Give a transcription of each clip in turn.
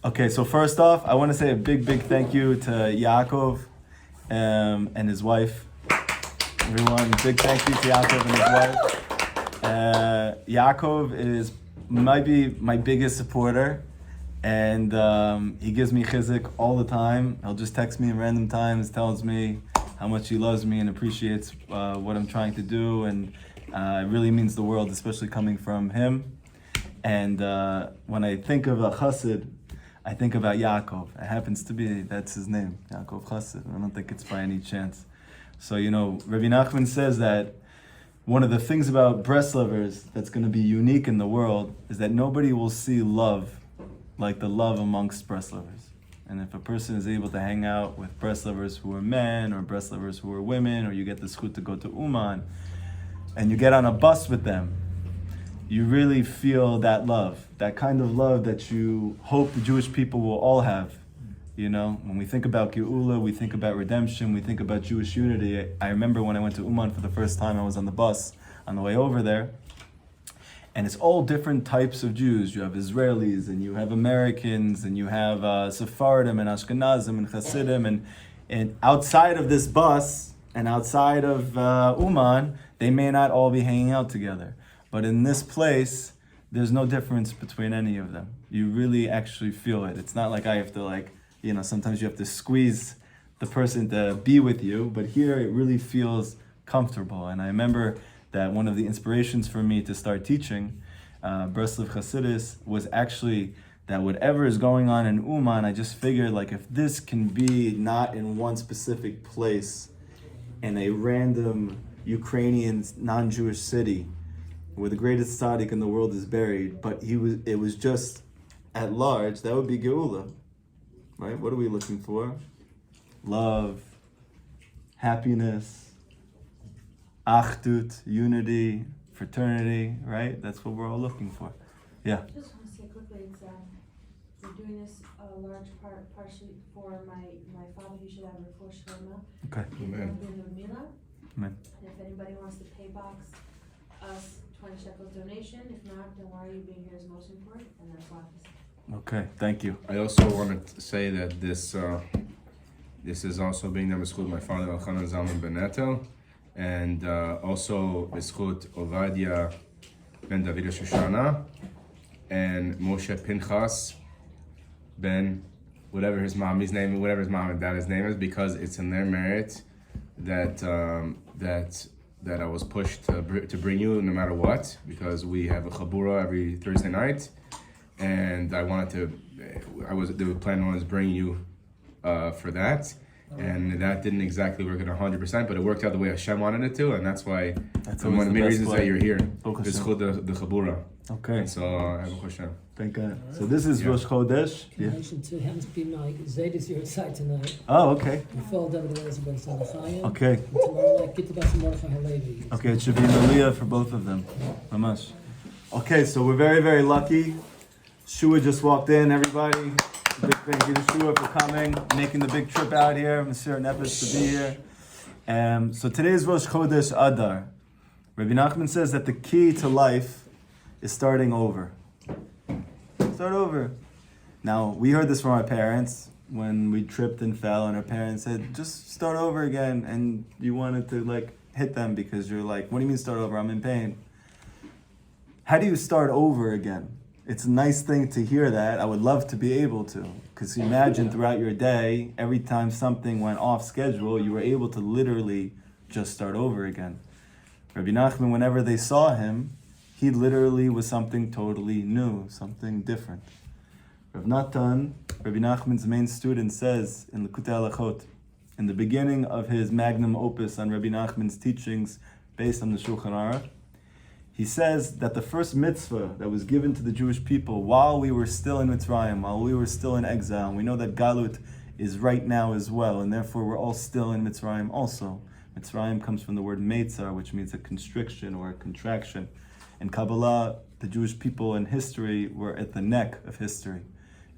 Okay, so first off, I want to say a big thank you to Yaakov and his wife. Everyone, big thank you to Yaakov and his wife. Yaakov might be my biggest supporter, and he gives me chizuk all the time. He'll just text me in random times, tells me how much he loves me and appreciates what I'm trying to do, and it really means the world, especially coming from him. And when I think of a chassid, I think about Yaakov. It happens to be, that's his name, Yaakov Chassid. I don't think it's by any chance. So, Rabbi Nachman says that one of the things about Breslovers that's going to be unique in the world is that nobody will see love like the love amongst Breslovers. And if a person is able to hang out with Breslovers who are men or Breslovers who are women, or you get the zchut to go to Uman, and you get on a bus with them, you really feel that love, that kind of love that you hope the Jewish people will all have. When we think about Geula, we think about redemption, we think about Jewish unity. I remember when I went to Uman for the first time, I was on the bus on the way over there, and it's all different types of Jews. You have Israelis, and you have Americans, and you have Sephardim, and Ashkenazim, and Hasidim, and outside of this bus, and outside of Uman, they may not all be hanging out together. But in this place, there's no difference between any of them. You really actually feel it. It's not like I have to sometimes you have to squeeze the person to be with you, but here it really feels comfortable. And I remember that one of the inspirations for me to start teaching Breslov Hasidus was actually that whatever is going on in Uman, I just figured if this can be not in one specific place in a random Ukrainian non-Jewish city, where the greatest tzaddik in the world is buried, but it was just at large, that would be Geula, right? What are we looking for? Love, happiness, achdut, unity, fraternity, right? That's what we're all looking for. Yeah. I just want to say quickly, we're doing this a large part partially for my father. He should have a refuah shlema. Okay. Amen. Amen. And if anybody wants to pay box us 20 shekels donation. If not, don't worry, you being here is most important, and that's why. Okay, thank you. I also wanted to say that this is also being done with my father Elchanan Zalman Ben Netel, and also b'schut Ovadia Ben David Shoshana and Moshe Pinchas Ben whatever his mom and dad's name is, because it's in their merit that I was pushed to bring you no matter what, because we have a chabura every Thursday night, and the plan was bringing you for that, and that didn't exactly work at 100%, but it worked out the way Hashem wanted it to, and that's why one of the main reasons that you're here is the chabura. Okay. And so I have a question. Thank God. So this is Rosh Chodesh. In relation to him to be my Zayd is your side tonight. Oh, okay. We fall down the ways of Ben Salachayim. Okay. And tomorrow night, get the best of Mordechai Halevi. Okay, it should be Malia for both of them. Mamash. Okay, so we're very lucky. Shua just walked in, everybody. Big thank you to Shua for coming, making the big trip out here. Monsieur Nefesh to be here. So today's Rosh Chodesh Adar. Rabbi Nachman says that the key to life is starting over. Start over. Now, we heard this from our parents when we tripped and fell, and our parents said, just start over again. And you wanted to hit them because you're like, what do you mean start over? I'm in pain. How do you start over again? It's a nice thing to hear that. I would love to be able to. Because imagine throughout your day, every time something went off schedule, you were able to literally just start over again. Rabbi Nachman, whenever they saw him, he literally was something totally new, something different. Rav Natan, Rabbi Nachman's main student, says in Likutei Halachot, in the beginning of his magnum opus on Rabbi Nachman's teachings based on the Shulchan Aruch, he says that the first mitzvah that was given to the Jewish people while we were still in Mitzrayim, while we were still in exile, and we know that Galut is right now as well, and therefore we're all still in Mitzrayim also. Mitzrayim comes from the word Meitzar, which means a constriction or a contraction. In Kabbalah, the Jewish people in history were at the neck of history.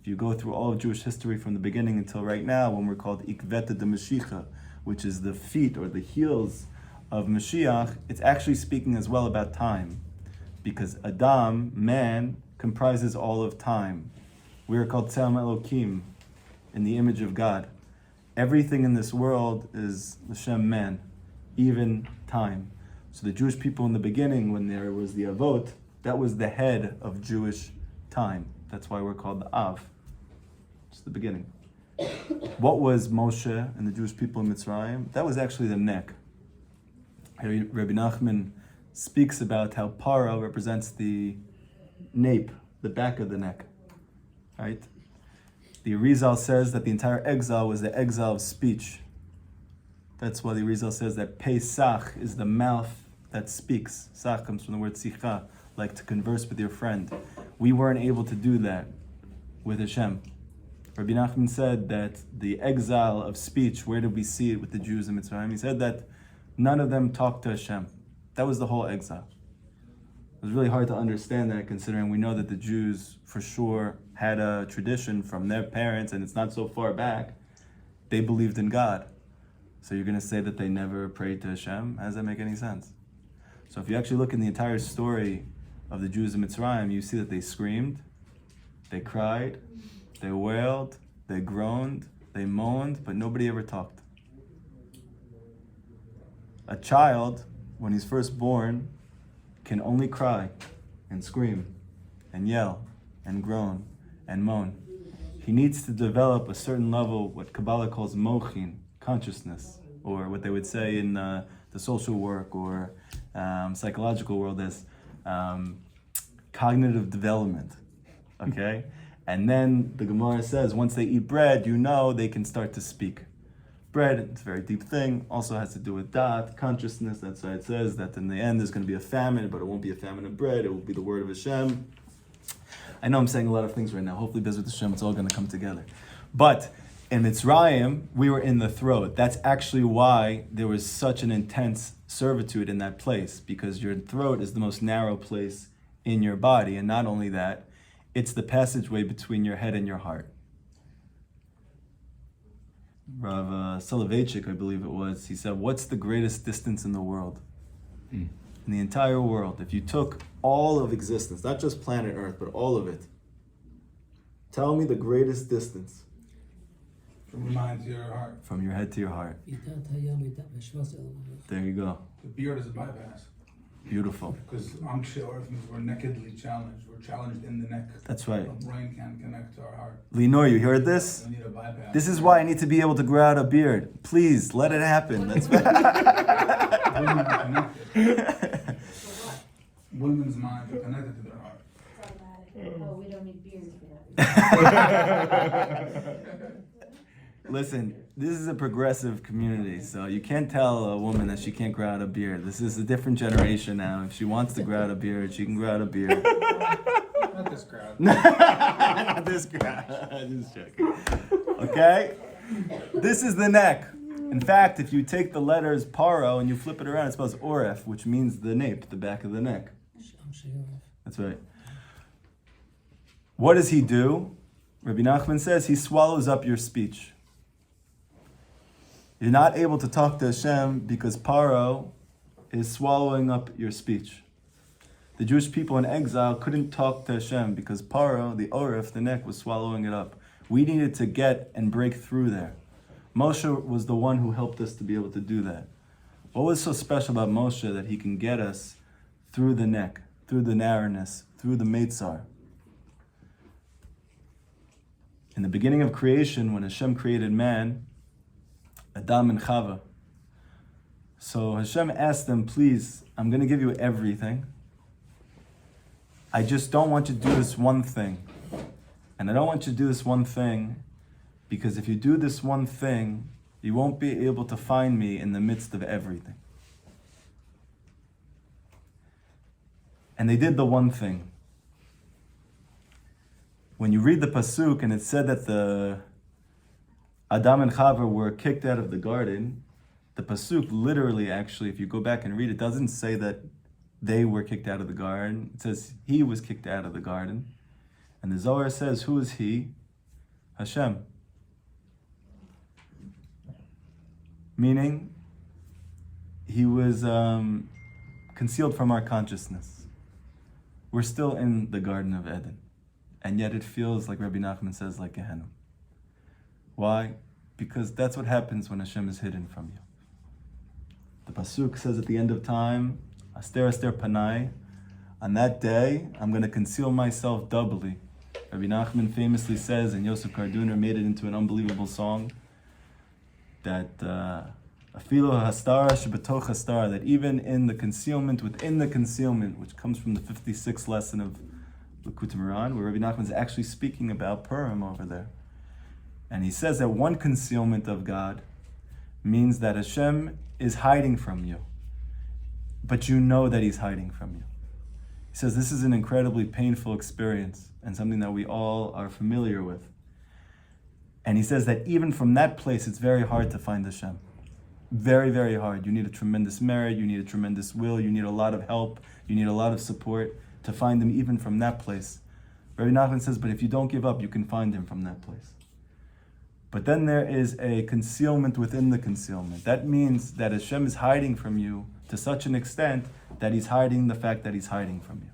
If you go through all of Jewish history from the beginning until right now, when we're called Ikveta de Mashiach, which is the feet or the heels of Mashiach, it's actually speaking as well about time. Because Adam, man, comprises all of time. We are called Tzelem Elokim, in the image of God. Everything in this world is L'Shem man, even time. So the Jewish people in the beginning, when there was the Avot, that was the head of Jewish time. That's why we're called the Av. It's the beginning. What was Moshe and the Jewish people in Mitzrayim? That was actually the neck. Rabbi Nachman speaks about how Paro represents the nape, the back of the neck, right? The Arizal says that the entire exile was the exile of speech. That's why the Arizal says that Pesach is the mouth that speaks. Sach comes from the word sicha, like to converse with your friend. We weren't able to do that with Hashem. Rabbi Nachman said that the exile of speech, where did we see it with the Jews in Mitzrayim? He said that none of them talked to Hashem. That was the whole exile. It was really hard to understand that, considering we know that the Jews for sure had a tradition from their parents, and it's not so far back. They believed in God. So you're going to say that they never prayed to Hashem? How does that make any sense? So if you actually look in the entire story of the Jews in Mitzrayim, you see that they screamed, they cried, they wailed, they groaned, they moaned, but nobody ever talked. A child, when he's first born, can only cry and scream and yell and groan and moan. He needs to develop a certain level, what Kabbalah calls mochin, consciousness, or what they would say in the social work or psychological world as cognitive development, okay? And then the Gemara says, once they eat bread, you know they can start to speak. Bread, it's a very deep thing, also has to do with da'at, consciousness. That's why it says that in the end there's going to be a famine, but it won't be a famine of bread, it will be the word of Hashem. I know I'm saying a lot of things right now. Hopefully, Bezrat Hashem, it's all going to come together. But in Mitzrayim, we were in the throat. That's actually why there was such an intense servitude in that place, because your throat is the most narrow place in your body. And not only that, it's the passageway between your head and your heart. Rav Soloveitchik, I believe it was, he said, what's the greatest distance in the world? In the entire world. If you took all of existence, not just planet Earth, but all of it, tell me the greatest distance. From your mind to your heart. From your head to your heart. There you go. The beard is a bypass. Beautiful. Because Amkshe Earth means we're nakedly challenged. We're challenged in the neck. That's right. Our brain can't connect to our heart. Lenore, you heard this? We need a bypass. This is why I need to be able to grow out a beard. Please, let it happen. That's Women are connected. Women's minds are connected to their heart. It's automatic. Oh, we don't need beards for that. Listen, this is a progressive community, so you can't tell a woman that she can't grow out a beard. This is a different generation now. If she wants to grow out a beard, she can grow out a beard. Not this crowd. Not this crowd. Just joking. Okay? This is the neck. In fact, if you take the letters paro and you flip it around, it spells oref, which means the nape, the back of the neck. That's right. What does he do? Rabbi Nachman says he swallows up your speech. You're not able to talk to Hashem because Paro is swallowing up your speech. The Jewish people in exile couldn't talk to Hashem because Paro, the oref, the neck, was swallowing it up. We needed to get and break through there. Moshe was the one who helped us to be able to do that. What was so special about Moshe that he can get us through the neck, through the narrowness, through the Meitzar? In the beginning of creation, when Hashem created man, Adam and Chava, so Hashem asked them, please, I'm going to give you everything. I just don't want you to do this one thing. And I don't want you to do this one thing because if you do this one thing, you won't be able to find me in the midst of everything. And they did the one thing. When you read the Pasuk and it said that the Adam and Chava were kicked out of the garden, the Pasuk literally, actually, if you go back and read, it doesn't say that they were kicked out of the garden. It says he was kicked out of the garden. And the Zohar says, who is he? Hashem. Meaning, he was concealed from our consciousness. We're still in the Garden of Eden. and yet it feels like Rabbi Nachman says, like Gehenna. Why? Because that's what happens when Hashem is hidden from you. The Pasuk says at the end of time, Aster Aster Panai, on that day, I'm going to conceal myself doubly. Rabbi Nachman famously says, and Yosef Karduner made it into an unbelievable song, that Afilo Hastara Shebetoch Hastara, that even in the concealment, within the concealment, which comes from the 56th lesson of Likutei Moharan, where Rabbi Nachman is actually speaking about Purim over there. And he says that one concealment of God means that Hashem is hiding from you, but you know that He's hiding from you. He says this is an incredibly painful experience and something that we all are familiar with. And he says that even from that place, it's very hard to find Hashem. Very, very hard. You need a tremendous merit, you need a tremendous will, you need a lot of help, you need a lot of support to find Him even from that place. Rabbi Nachman says, but if you don't give up, you can find Him from that place. But then there is a concealment within the concealment. That means that Hashem is hiding from you to such an extent that He's hiding the fact that He's hiding from you.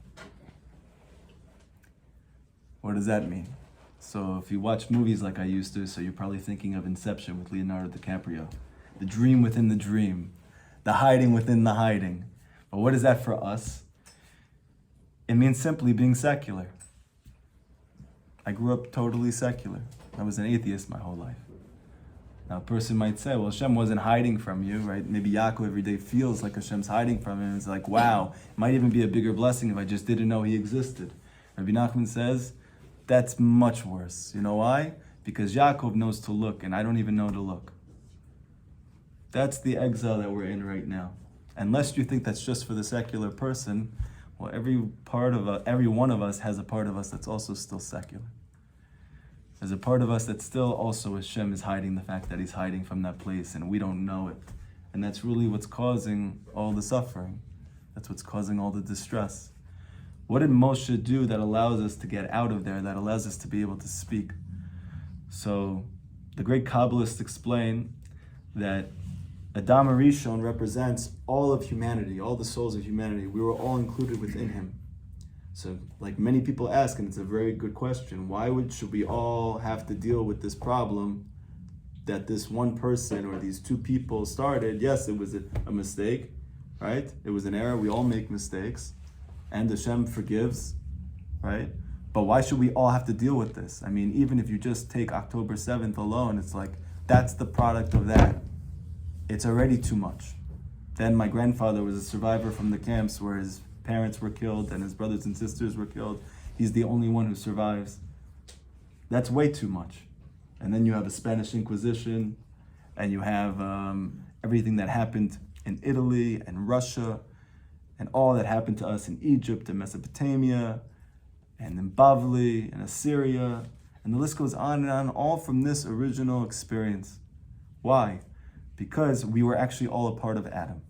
What does that mean? So if you watch movies like I used to, so you're probably thinking of Inception with Leonardo DiCaprio. The dream within the dream. The hiding within the hiding. But what is that for us? It means simply being secular. I grew up totally secular. I was an atheist my whole life. Now a person might say, well, Hashem wasn't hiding from you, right? Maybe Yaakov every day feels like Hashem's hiding from him. It's like, wow, it might even be a bigger blessing if I just didn't know He existed. Rabbi Nachman says, that's much worse. You know why? Because Yaakov knows to look, and I don't even know to look. That's the exile that we're in right now. Unless you think that's just for the secular person, well, every one of us has a part of us that's also still secular. There's a part of us that still also Hashem is hiding the fact that He's hiding from that place and we don't know it. And that's really what's causing all the suffering. That's what's causing all the distress. What did Moshe do that allows us to get out of there, that allows us to be able to speak? So the great Kabbalists explain that Adam Arishon represents all of humanity, all the souls of humanity. We were all included within him. So, like many people ask, and it's a very good question, should we all have to deal with this problem that this one person or these two people started? Yes, it was a mistake, right? It was an error. We all make mistakes, and Hashem forgives, right? But why should we all have to deal with this? I mean, even if you just take October 7th alone, it's like, that's the product of that. It's already too much. Then my grandfather was a survivor from the camps where his parents were killed and his brothers and sisters were killed. He's the only one who survives. That's way too much. And then you have a Spanish Inquisition, and you have everything that happened in Italy and Russia, and all that happened to us in Egypt and Mesopotamia, and in Bavli and Assyria, and the list goes on, all from this original experience. Why? Because we were actually all a part of Adam.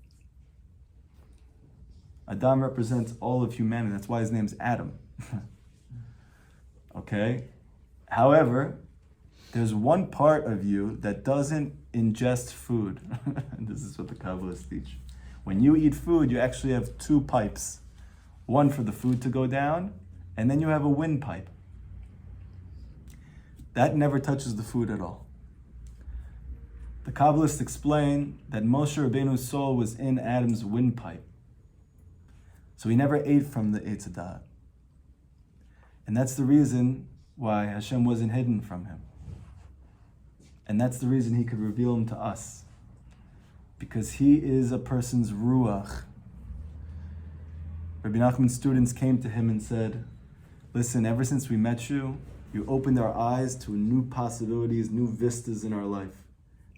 Adam represents all of humanity. That's why his name's Adam. Okay? However, there's one part of you that doesn't ingest food. This is what the Kabbalists teach. When you eat food, you actually have two pipes. One for the food to go down, and then you have a windpipe. That never touches the food at all. The Kabbalists explain that Moshe Rabbeinu's soul was in Adam's windpipe. So he never ate from the Eitz Adar. And that's the reason why Hashem wasn't hidden from him. And that's the reason He could reveal Him to us. Because He is a person's ruach. Rabbi Nachman's students came to him and said, listen, ever since we met you, you opened our eyes to new possibilities, new vistas in our life.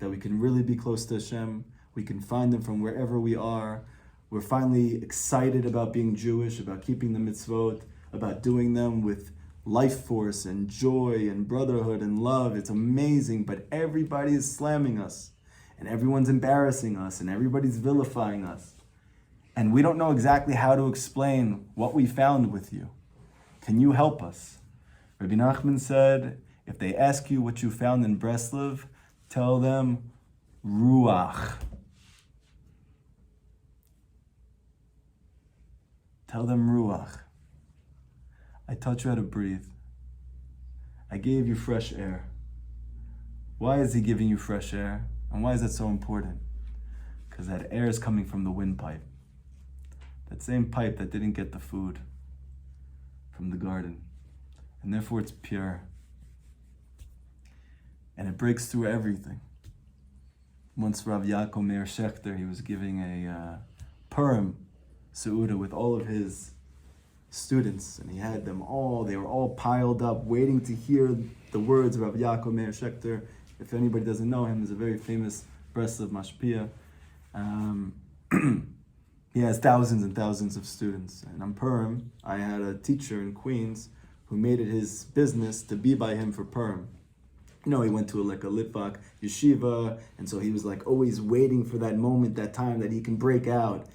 That we can really be close to Hashem. We can find Him from wherever we are. We're finally excited about being Jewish, about keeping the mitzvot, about doing them with life force and joy and brotherhood and love. It's amazing, but everybody is slamming us, and everyone's embarrassing us, and everybody's vilifying us. And we don't know exactly how to explain what we found with you. Can you help us? Rabbi Nachman said, if they ask you what you found in Breslov, tell them ruach. Tell them ruach. I taught you how to breathe. I gave you fresh air. Why is he giving you fresh air? And why is that so important? Because that air is coming from the windpipe. That same pipe that didn't get the food from the garden. And therefore it's pure. And it breaks through everything. Once Rav Yaakov Meir Shechter, he was giving a Purim Seudah with all of his students, and he had them all, they were all piled up, waiting to hear the words of Rav Yaakov Meir Shechter. If anybody doesn't know him, he's a very famous Breslov Mashpia. He has thousands and thousands of students. And on Purim, I had a teacher in Queens who made it his business to be by him for Purim. You know, he went to a Litvak yeshiva, and so he was like always waiting for that moment, that time that he can break out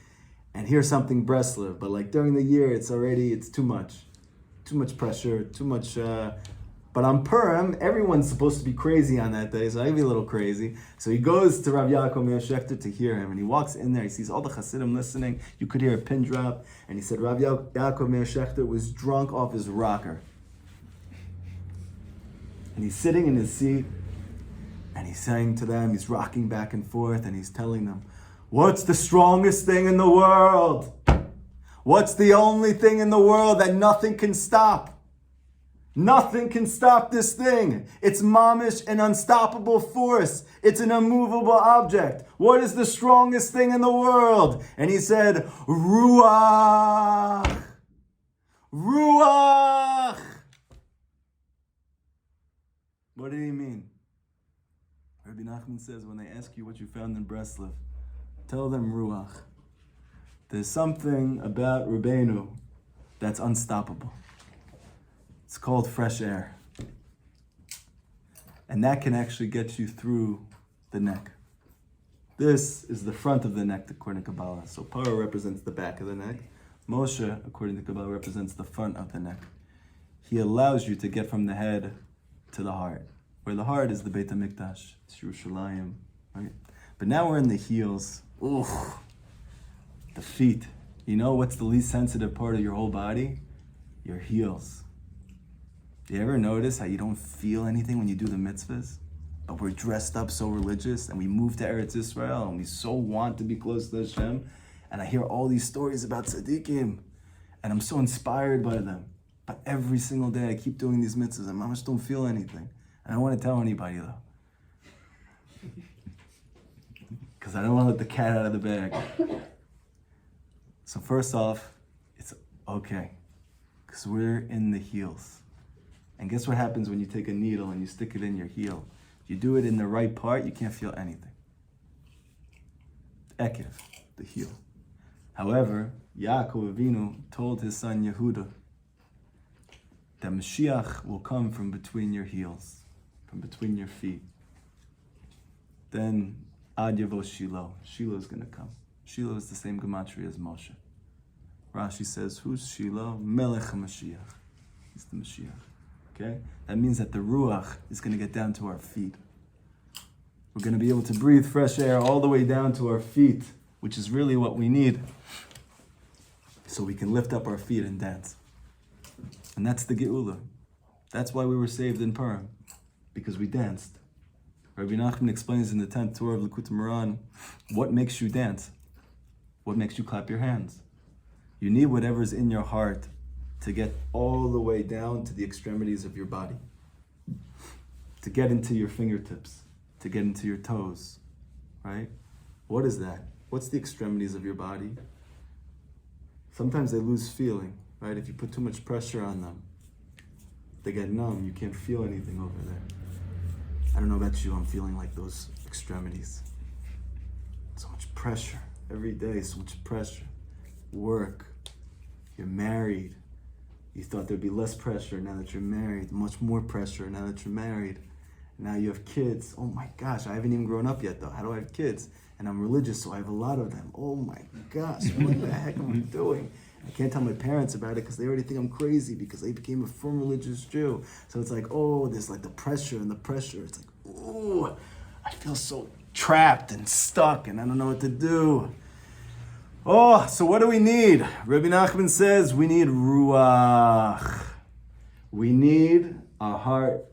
and hear something Breslov. But like during the year, it's too much pressure, too much. But on Purim, everyone's supposed to be crazy on that day, so I'd be a little crazy. So he goes to Rav Yaakov Meir Shechter to hear him, and he walks in there, he sees all the Hasidim listening, you could hear a pin drop, and he said Rav Yaakov Meir Shechter was drunk off his rocker. And he's sitting in his seat, and he's saying to them, he's rocking back and forth, and he's telling them, what's the strongest thing in the world? What's the only thing in the world that nothing can stop? Nothing can stop this thing. It's mamish, an unstoppable force. It's an immovable object. What is the strongest thing in the world? And he said, Ruach. Ruach. What did he mean? Rabbi Nachman says, when they ask you what you found in Breslov, tell them Ruach. There's something about Rabbeinu that's unstoppable. It's called fresh air. And that can actually get you through the neck. This is the front of the neck, according to Kabbalah. So Parah represents the back of the neck. Moshe, according to Kabbalah, represents the front of the neck. He allows you to get from the head to the heart. Where the heart is the Beit HaMikdash. It's Yerushalayim, right? But now we're in the heels. Ooh, the feet. You know what's the least sensitive part of your whole body? Your heels. Do you ever notice how you don't feel anything when you do the mitzvahs? But we're dressed up so religious, and we move to Eretz Yisrael, and we so want to be close to Hashem. And I hear all these stories about tzaddikim, and I'm so inspired by them. But every single day I keep doing these mitzvahs, and I just don't feel anything. And I don't want to tell anybody, though. Because I don't want to let the cat out of the bag. So first off, it's okay. Because we're in the heels. And guess what happens when you take a needle and you stick it in your heel? If you do it in the right part, you can't feel anything. Ekev, the heel. However, Yaakov Avinu told his son Yehuda that Mashiach will come from between your heels, from between your feet. Then Ad Yavo Shiloh. Shiloh is going to come. Shiloh is the same gematria as Moshe. Rashi says, who's Shiloh? Melech HaMashiach. He's the Mashiach. Okay? That means that the Ruach is going to get down to our feet. We're going to be able to breathe fresh air all the way down to our feet, which is really what we need, so we can lift up our feet and dance. And that's the Geula. That's why we were saved in Purim, because we danced. Rabbi Nachman explains in the 10th Torah of Likutei Moharan, what makes you dance? What makes you clap your hands? You need whatever's in your heart to get all the way down to the extremities of your body, to get into your fingertips, to get into your toes, right? What is that? What's the extremities of your body? Sometimes they lose feeling, right? If you put too much pressure on them, they get numb. You can't feel anything over there. I don't know about you, I'm feeling like those extremities. So much pressure every day, so much pressure. Work, you're married. You thought there'd be less pressure now that you're married, much more pressure now that you're married. Now you have kids. Oh my gosh, I haven't even grown up yet though. How do I have kids? And I'm religious, so I have a lot of them. Oh my gosh, what the heck am I doing? I can't tell my parents about it because they already think I'm crazy because I became a firm religious Jew. So it's like, oh, there's like the pressure and the pressure. It's like, oh, I feel so trapped and stuck and I don't know what to do. Oh, so what do we need? Rabbi Nachman says we need Ruach. We need our heart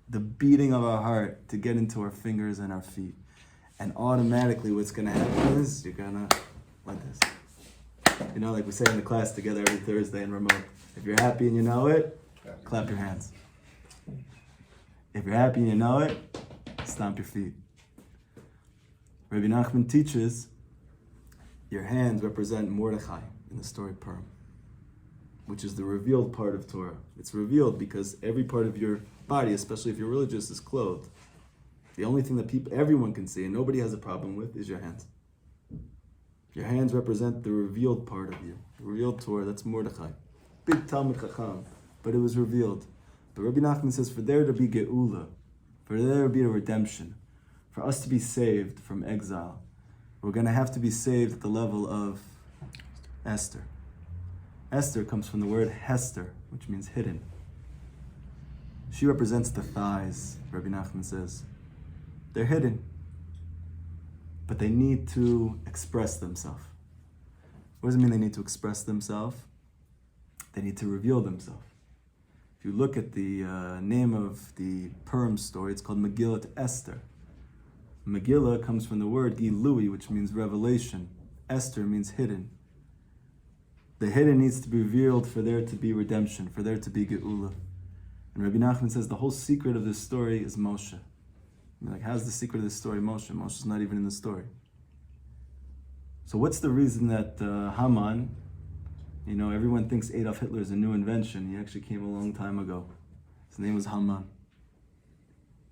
the beating of our heart to get into our fingers and our feet. And automatically what's gonna happen is you're gonna, like this. You know, like we say in the class together every Thursday in remote. If you're happy and you know it, clap your hands. If you're happy and you know it, stomp your feet. Rabbi Nachman teaches your hands represent Mordechai in the story Purim, which is the revealed part of Torah. It's revealed because every part of your body, especially if you're religious, is clothed. The only thing that everyone can see and nobody has a problem with is your hands. Your hands represent the revealed part of you. The revealed Torah, that's Mordechai. Big Talmud Chacham, but it was revealed. But Rabbi Nachman says for there to be Geula, for there to be a redemption, for us to be saved from exile, we're going to have to be saved at the level of Esther. Esther comes from the word Hester, which means hidden. She represents the thighs, Rabbi Nachman says. They're hidden, but they need to express themselves. What does it mean they need to express themselves? They need to reveal themselves. If you look at the name of the Purim story, it's called Megillat Esther. Megillah comes from the word Gilui, which means revelation. Esther means hidden. The hidden needs to be revealed for there to be redemption, for there to be Geula. And Rabbi Nachman says the whole secret of this story is Moshe. You're like, how's the secret of this story Moshe? Moshe's not even in the story. So what's the reason that Haman, you know, everyone thinks Adolf Hitler is a new invention. He actually came a long time ago. His name was Haman.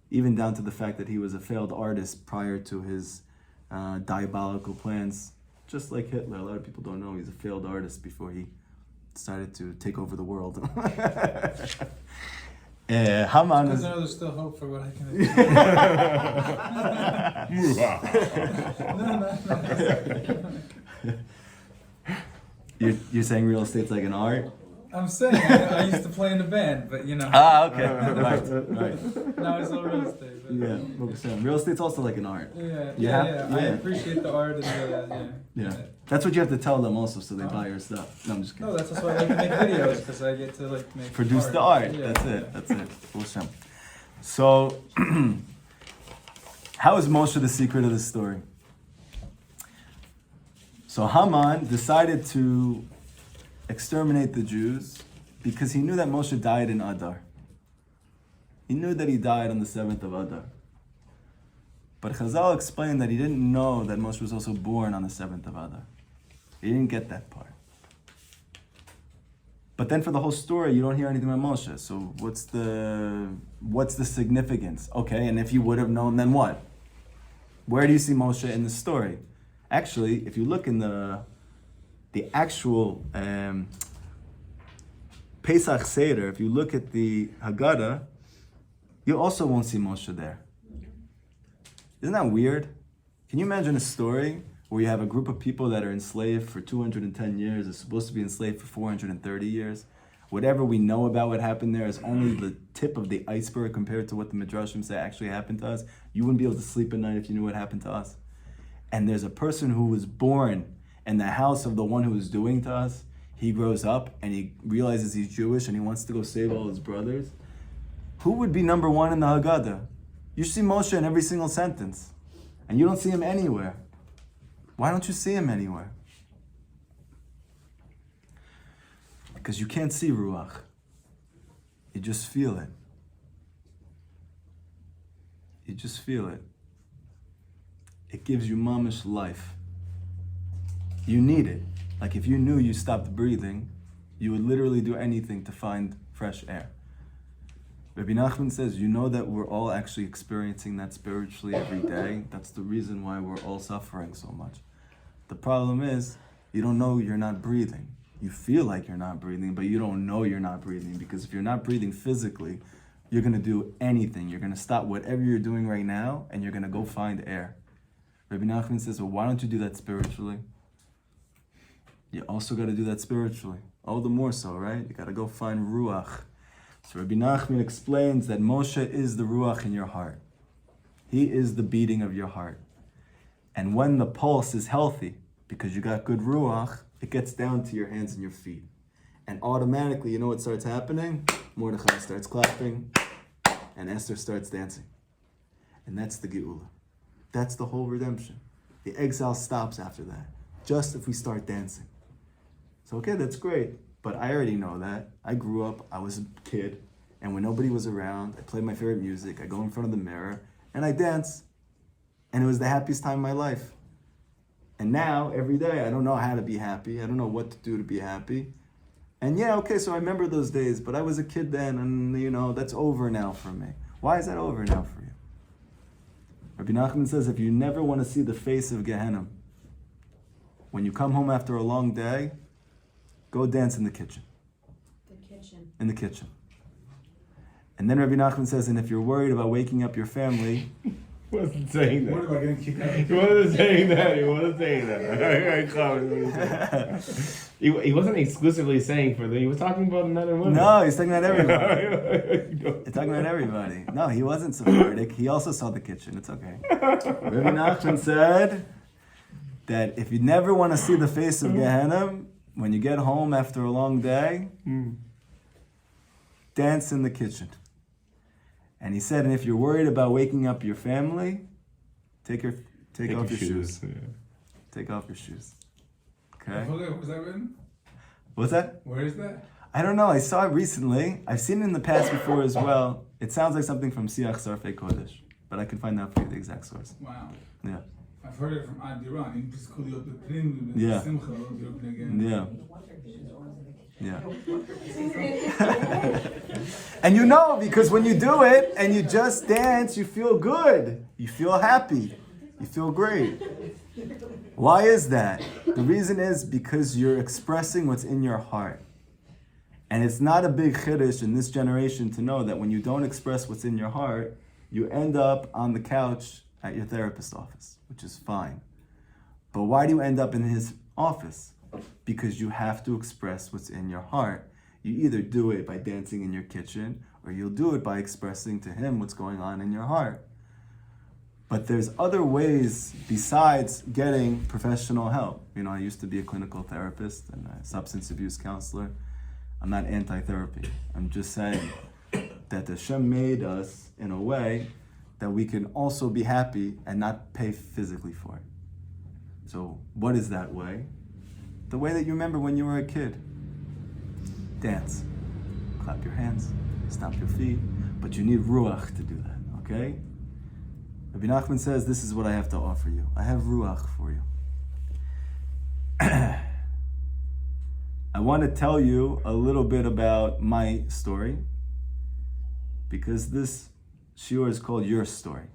Even down to the fact that he was a failed artist prior to his diabolical plans. Just like Hitler, a lot of people don't know he's a failed artist before he decided to take over the world. Haman Because is... I know there's still hope for what I can do. You're saying real estate's like an art? I'm saying I used to play in the band, but you know. Ah, okay. Right. Now it's all real estate. But, Yeah, real estate's also like an art. Yeah. I appreciate the art and the Yeah. That's what you have to tell them also, so they buy your stuff. No, I'm just kidding. No, that's why I like to make videos, because I get to like make Produce the art. Yeah. That's it. Awesome. So, how is Moshe the secret of the story? So Haman decided to exterminate the Jews because he knew that Moshe died in Adar. He knew that he died on the 7th of Adar. But Chazal explained that he didn't know that Moshe was also born on the 7th of Adar. He didn't get that part. But then for the whole story, you don't hear anything about Moshe. So what's the significance? Okay, and if you would have known, then what? Where do you see Moshe in the story? Actually, if you look in the actual Pesach Seder, if you look at the Haggadah, you also won't see Moshe there. Isn't that weird? Can you imagine a story where you have a group of people that are enslaved for 210 years, is supposed to be enslaved for 430 years? Whatever we know about what happened there is only the tip of the iceberg compared to what the Midrashim say actually happened to us. You wouldn't be able to sleep at night if you knew what happened to us. And there's a person who was born in the house of the one who was doing to us. He grows up and he realizes he's Jewish and he wants to go save all his brothers. Who would be number one in the Haggadah? You see Moshe in every single sentence, and you don't see him anywhere. Why don't you see him anywhere? Because you can't see Ruach. You just feel it. You just feel it. It gives you mamish life. You need it. Like if you knew you stopped breathing, you would literally do anything to find fresh air. Rabbi Nachman says, you know that we're all actually experiencing that spiritually every day. That's the reason why we're all suffering so much. The problem is, you don't know you're not breathing. You feel like you're not breathing, but you don't know you're not breathing, because if you're not breathing physically, you're going to do anything. You're going to stop whatever you're doing right now, and you're going to go find air. Rabbi Nachman says, well, why don't you do that spiritually? You also got to do that spiritually. All the more so, right? You got to go find Ruach. So Rabbi Nachman explains that Moshe is the Ruach in your heart. He is the beating of your heart. And when the pulse is healthy, because you got good Ruach, it gets down to your hands and your feet. And automatically, you know what starts happening? Mordechai starts clapping, And Esther starts dancing. And that's the Geula. That's the whole redemption. The exile stops after that. Just if we start dancing. So okay, that's great. But I already know that. I grew up, I was a kid, and when nobody was around, I played my favorite music, I go in front of the mirror, and I dance. And it was the happiest time of my life. And now, every day, I don't know how to be happy. I don't know what to do to be happy. And yeah, okay, so I remember those days, but I was a kid then, and that's over now for me. Why is that over now for you? Rabbi Nachman says, if you never want to see the face of Gehenna, when you come home after a long day, go dance in the kitchen. The kitchen. In the kitchen. And then Rabbi Nachman says, and if you're worried about waking up your family, He wasn't saying What that. about getting kicked out? He wasn't saying that. He wasn't saying that. He wasn't exclusively saying for them. He was talking about men and women. no, he's talking about everybody. He's talking about everybody. No, he wasn't Sephardic. He also saw the kitchen. It's okay. Rabbi Nachman said that if you never want to see the face of Gehenna, when you get home after a long day, dance in the kitchen. And he said, and if you're worried about waking up your family, take off your shoes. Yeah. Take off your shoes. I Okay? forgot, was that written? What's that? Where is that? I don't know. I saw it recently. I've seen it in the past before as well. It sounds like something from Siach Sarfei Chodesh, but I can find out for you the exact source. Wow. Yeah. I've heard it from Adar. אם תזכו להיות בפנים, Yeah. בשמחה, לא להיות נגן. Yeah. Yeah. And you know, because when you do it and you just dance, you feel good. You feel happy. You feel great. Why is that? The reason is because you're expressing what's in your heart. And it's not a big chiddush in this generation to know that when you don't express what's in your heart, you end up on the couch at your therapist's office, which is fine. But why do you end up in his office? Because you have to express what's in your heart. You either do it by dancing in your kitchen, or you'll do it by expressing to him what's going on in your heart. But there's other ways besides getting professional help. I used to be a clinical therapist and a substance abuse counselor. I'm not anti-therapy. I'm just saying that Hashem made us in a way that we can also be happy and not pay physically for it. So what is that way? The way that you remember when you were a kid. Dance. Clap your hands. Stomp your feet. But you need ruach to do that, okay? Rabbi Nachman says, this is what I have to offer you. I have ruach for you. I want to tell you a little bit about my story, because this shiur is called Your Story.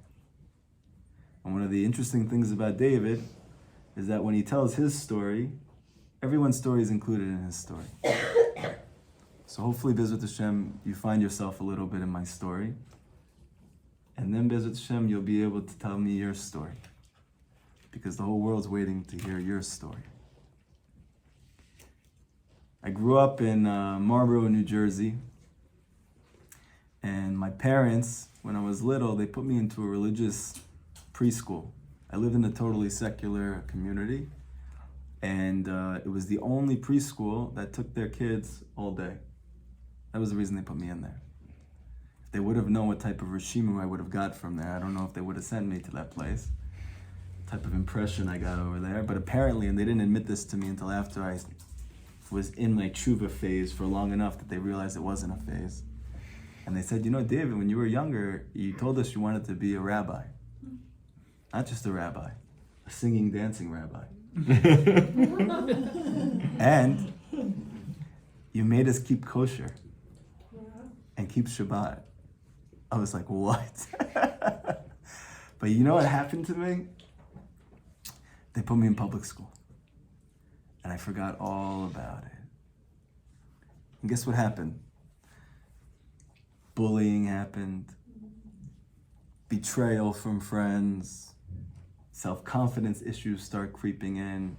And one of the interesting things about David is that when he tells his story, everyone's story is included in his story. So hopefully, Bezrat Hashem, you find yourself a little bit in my story. And then, Bezrat Hashem, you'll be able to tell me your story. Because the whole world's waiting to hear your story. I grew up in Marlborough, New Jersey. And my parents, when I was little, they put me into a religious preschool. I lived in a totally secular community. And it was the only preschool that took their kids all day. That was the reason they put me in there. If they would have known what type of Rishimu I would have got from there, I don't know if they would have sent me to that place. The type of impression I got over there. But apparently, and they didn't admit this to me until after I was in my tshuva phase for long enough that they realized it wasn't a phase. And they said, David, when you were younger, you told us you wanted to be a rabbi. Not just a rabbi, a singing, dancing rabbi. And you made us keep kosher and keep Shabbat. I was like, what? But you know what happened to me? They put me in public school. And I forgot all about it. And guess what happened? Bullying happened. Betrayal from friends. Self-confidence issues start creeping in.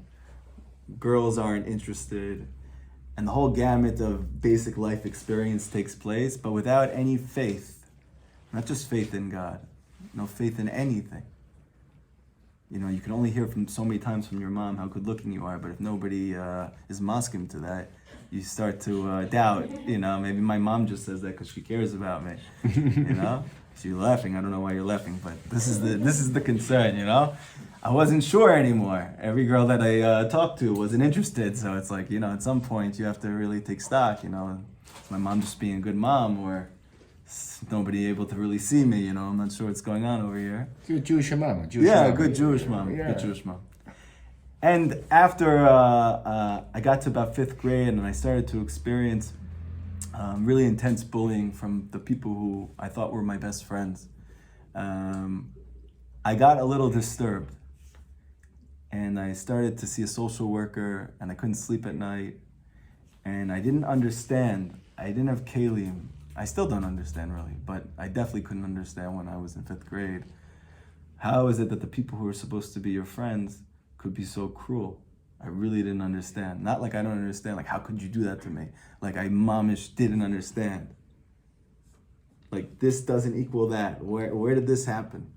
Girls aren't interested. And the whole gamut of basic life experience takes place, but without any faith. Not just faith in God. No faith in anything. you can only hear from so many times from your mom how good looking you are, but if nobody is masking to that, you start to doubt, maybe my mom just says that because she cares about me, So you're laughing, I don't know why you're laughing, but this is the concern, I wasn't sure anymore. Every girl that I talked to wasn't interested, so it's like, at some point you have to really take stock, is my mom just being a good mom, or is nobody able to really see me, I'm not sure what's going on over here. Good Jewish mama. Good Jewish mom. Yeah. Good Jewish mom. And after I got to about 5th grade and I started to experience really intense bullying from the people who I thought were my best friends, I got a little disturbed. And I started to see a social worker, and I couldn't sleep at night. And I didn't understand. I didn't have kalim. I still don't understand really, but I definitely couldn't understand when I was in 5th grade. How is it that the people who are supposed to be your friends could be so cruel? I really didn't understand. Not like I don't understand, like how could you do that to me? Like I momish didn't understand. Like this doesn't equal that. Where did this happen?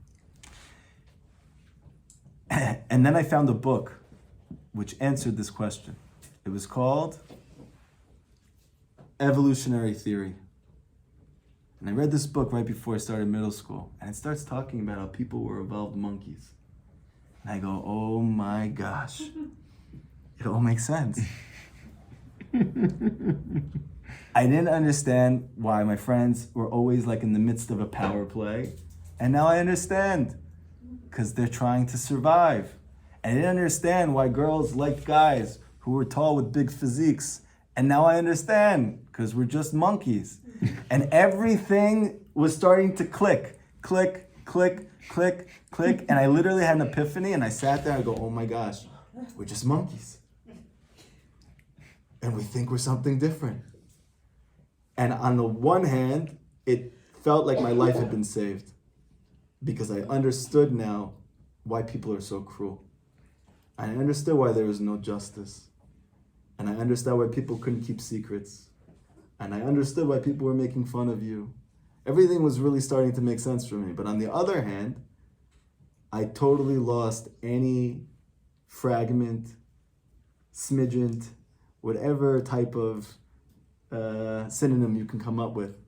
And then I found a book which answered this question. It was called Evolutionary Theory. And I read this book right before I started middle school, and it starts talking about how people were evolved monkeys. And I go, oh my gosh, it all makes sense. I didn't understand why my friends were always like in the midst of a power play, and now I understand. Because they're trying to survive. And I didn't understand why girls liked guys who were tall with big physiques. And now I understand, because we're just monkeys. And everything was starting to click. Click, click, click, click. And I literally had an epiphany, and I sat there and I go, oh my gosh, we're just monkeys. And we think we're something different. And on the one hand, it felt like my life had been saved. Because I understood now why people are so cruel. I understood why there was no justice. And I understood why people couldn't keep secrets. And I understood why people were making fun of you. Everything was really starting to make sense for me. But on the other hand, I totally lost any fragment, smidgent, whatever type of synonym you can come up with.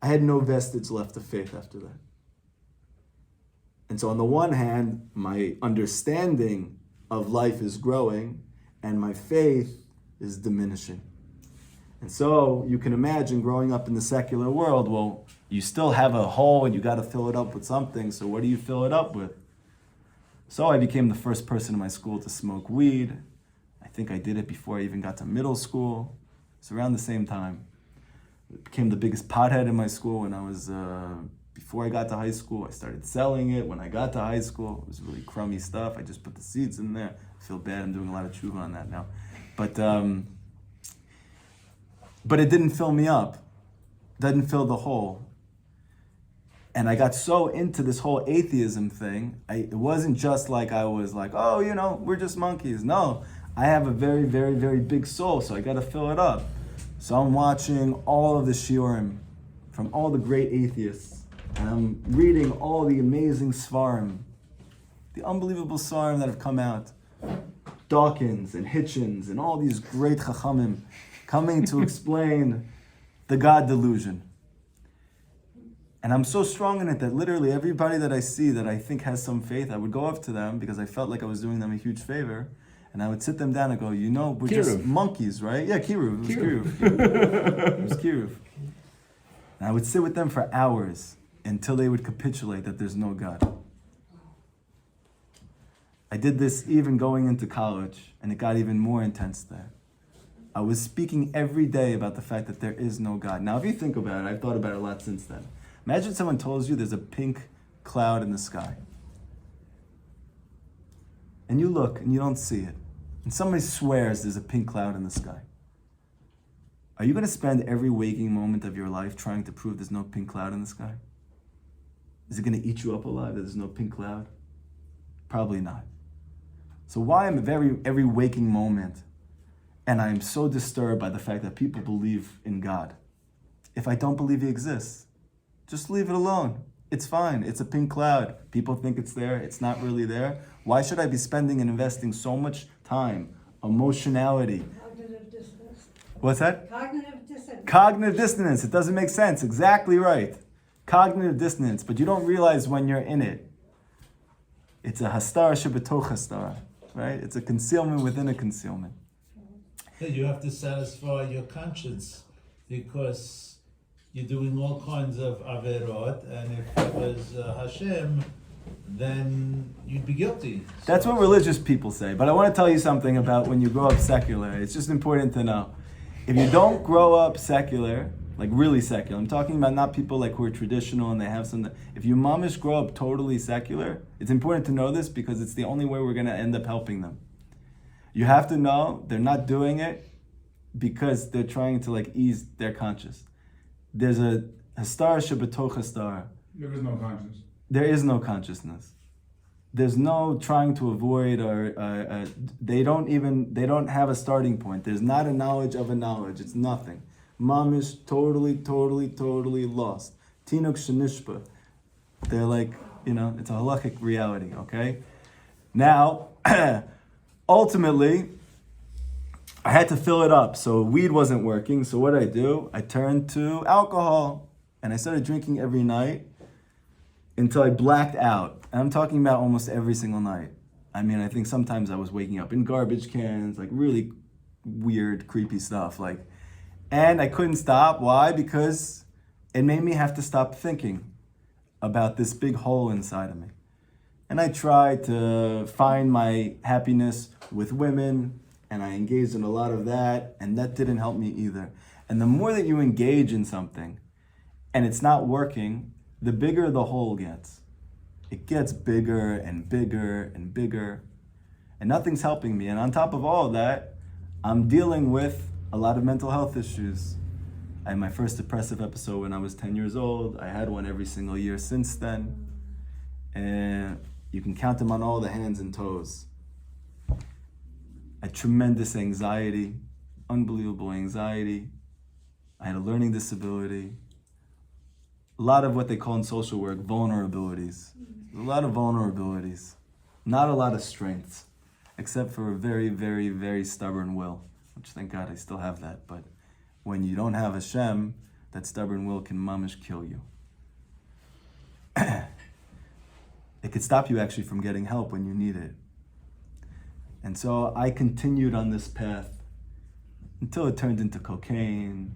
I had no vestige left of faith after that. And so on the one hand, my understanding of life is growing and my faith is diminishing. And so you can imagine growing up in the secular world, well, you still have a hole and you got to fill it up with something. So what do you fill it up with? So I became the first person in my school to smoke weed. I think I did it before I even got to middle school. It's around the same time. I became the biggest pothead in my school when I was... Before I got to high school, I started selling it. When I got to high school, it was really crummy stuff. I just put the seeds in there. I feel bad. I'm doing a lot of tshuva on that now. But it didn't fill me up. Didn't fill the hole. And I got so into this whole atheism thing. It wasn't just like I was like, oh, we're just monkeys. No, I have a very, very, very big soul, so I got to fill it up. So I'm watching all of the shiurim from all the great atheists. And I'm reading all the amazing svarim, the unbelievable svarim that have come out. Dawkins and Hitchens and all these great chachamim coming to explain the God delusion. And I'm so strong in it that literally everybody that I see that I think has some faith, I would go up to them because I felt like I was doing them a huge favor. And I would sit them down and go, we're just monkeys, right? Yeah, Kiruv. It was Kiruv. It was Kiruv. And I would sit with them for hours until they would capitulate that there's no God. I did this even going into college, and it got even more intense there. I was speaking every day about the fact that there is no God. Now, if you think about it, I've thought about it a lot since then. Imagine someone told you there's a pink cloud in the sky. And you look, and you don't see it. And somebody swears there's a pink cloud in the sky. Are you going to spend every waking moment of your life trying to prove there's no pink cloud in the sky? Is it going to eat you up alive that there's no pink cloud? Probably not. So why am every waking moment, and I am so disturbed by the fact that people believe in God? If I don't believe he exists, just leave it alone. It's fine. It's a pink cloud. People think it's there. It's not really there. Why should I be spending and investing so much time, emotionality? Cognitive dissonance. What's that? Cognitive dissonance. Cognitive dissonance. It doesn't make sense. Exactly right. Cognitive dissonance. But you don't realize when you're in it. It's a hastar shebetoch hastar, right? It's a concealment within a concealment. Yeah, you have to satisfy your conscience because you're doing all kinds of averot, and if it was Hashem, then you'd be guilty. That's what religious people say. But I want to tell you something about when you grow up secular. It's just important to know. If you don't grow up secular, like really secular, I'm talking about not people like who are traditional and they have some. If you mamish grow up totally secular, it's important to know this because it's the only way we're going to end up helping them. You have to know they're not doing it because they're trying to like ease their conscience. There's a hastar shebetoch hastar. There is no conscience. There is no consciousness. There's no trying to avoid or they don't have a starting point. There's not a knowledge of a knowledge. It's nothing. Mamish totally lost. Tinuk shenishpa. They're like, it's a halachic reality, okay? Now, ultimately, I had to fill it up. So weed wasn't working. So what did I do? I turned to alcohol. And I started drinking every night until I blacked out. And I'm talking about almost every single night. I mean, I think sometimes I was waking up in garbage cans, like really weird, creepy stuff. And I couldn't stop. Why? Because it made me have to stop thinking about this big hole inside of me. And I tried to find my happiness with women, and I engaged in a lot of that, and that didn't help me either. And the more that you engage in something, and it's not working, the bigger the hole gets. It gets bigger and bigger and bigger, and nothing's helping me. And on top of all of that, I'm dealing with a lot of mental health issues. I had my first depressive episode when I was 10 years old. I had one every single year since then. And you can count them on all the hands and toes. I had tremendous anxiety, unbelievable anxiety. I had a learning disability. A lot of what they call in social work, vulnerabilities. A lot of vulnerabilities. Not a lot of strengths, except for a very, very, very stubborn will, which thank God I still have that. But when you don't have Hashem, that stubborn will can mamish kill you. It could stop you actually from getting help when you need it. And so I continued on this path until it turned into cocaine,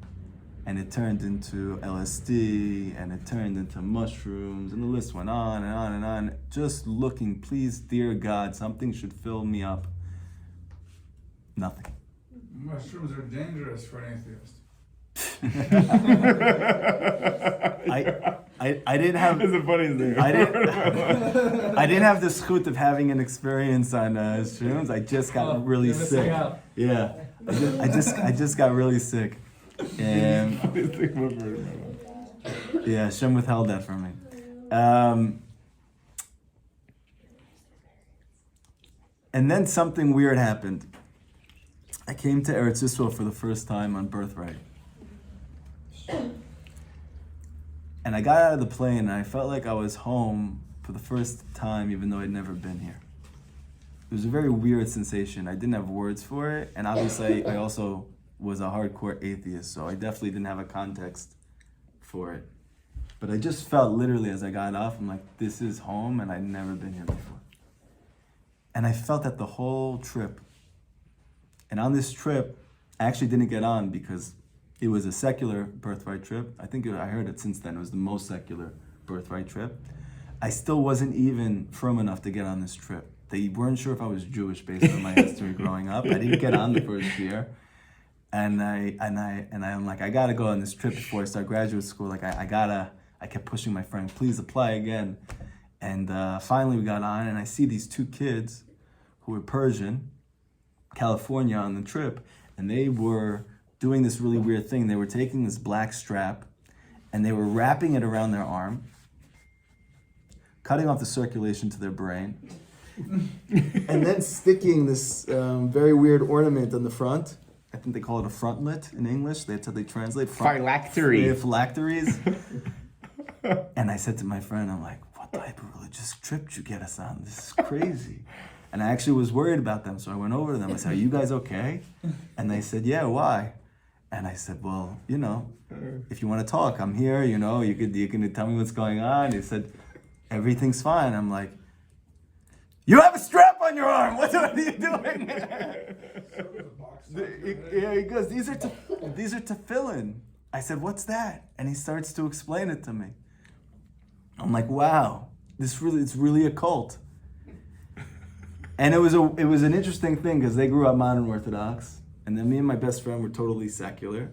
and it turned into LSD, and it turned into mushrooms, and the list went on and on and on. Just looking, please, dear God, something should fill me up. Nothing. Mushrooms are dangerous for an atheist. I didn't have. That's the funniest thing. I didn't have the schut of having an experience on shrooms. I just got really sick. Yeah, I just got really sick. And yeah, Hashem withheld that from me. And then something weird happened. I came to Eretz Yisrael for the first time on birthright. And I got out of the plane and I felt like I was home for the first time, even though I'd never been here. It was a very weird sensation. I didn't have words for it, and obviously I also was a hardcore atheist, so I definitely didn't have a context for it. But I just felt literally as I got off, I'm like, this is home, and I'd never been here before. And I felt that the whole trip. And on this trip, I actually didn't get on because it was a secular birthright trip. I heard it since then. It was the most secular birthright trip. I still wasn't even firm enough to get on this trip. They weren't sure if I was Jewish based on my history growing up. I didn't get on the first year. And I'm like, I gotta go on this trip before I start graduate school. Like I kept pushing my friend, please apply again. And finally we got on, and I see these two kids who were Persian, California, on the trip, and they were doing this really weird thing. They were taking this black strap and they were wrapping it around their arm, cutting off the circulation to their brain, and then sticking this very weird ornament on the front. I think they call it a frontlet in English. That's how they translate. Phylactery. Phylacteries. And I said to my friend, I'm like, what type of religious trip did you get us on? This is crazy. And I actually was worried about them, so I went over to them. I said, are you guys okay? And they said, yeah, why? And I said, well, if you want to talk, I'm here, you can tell me what's going on. He said, everything's fine. I'm like, you have a strap on your arm. What are you doing? Yeah, he goes, these are tefillin. I said, what's that? And he starts to explain it to me. I'm like, wow, it's really a cult. And it was an interesting thing because they grew up modern Orthodox, and then me and my best friend were totally secular.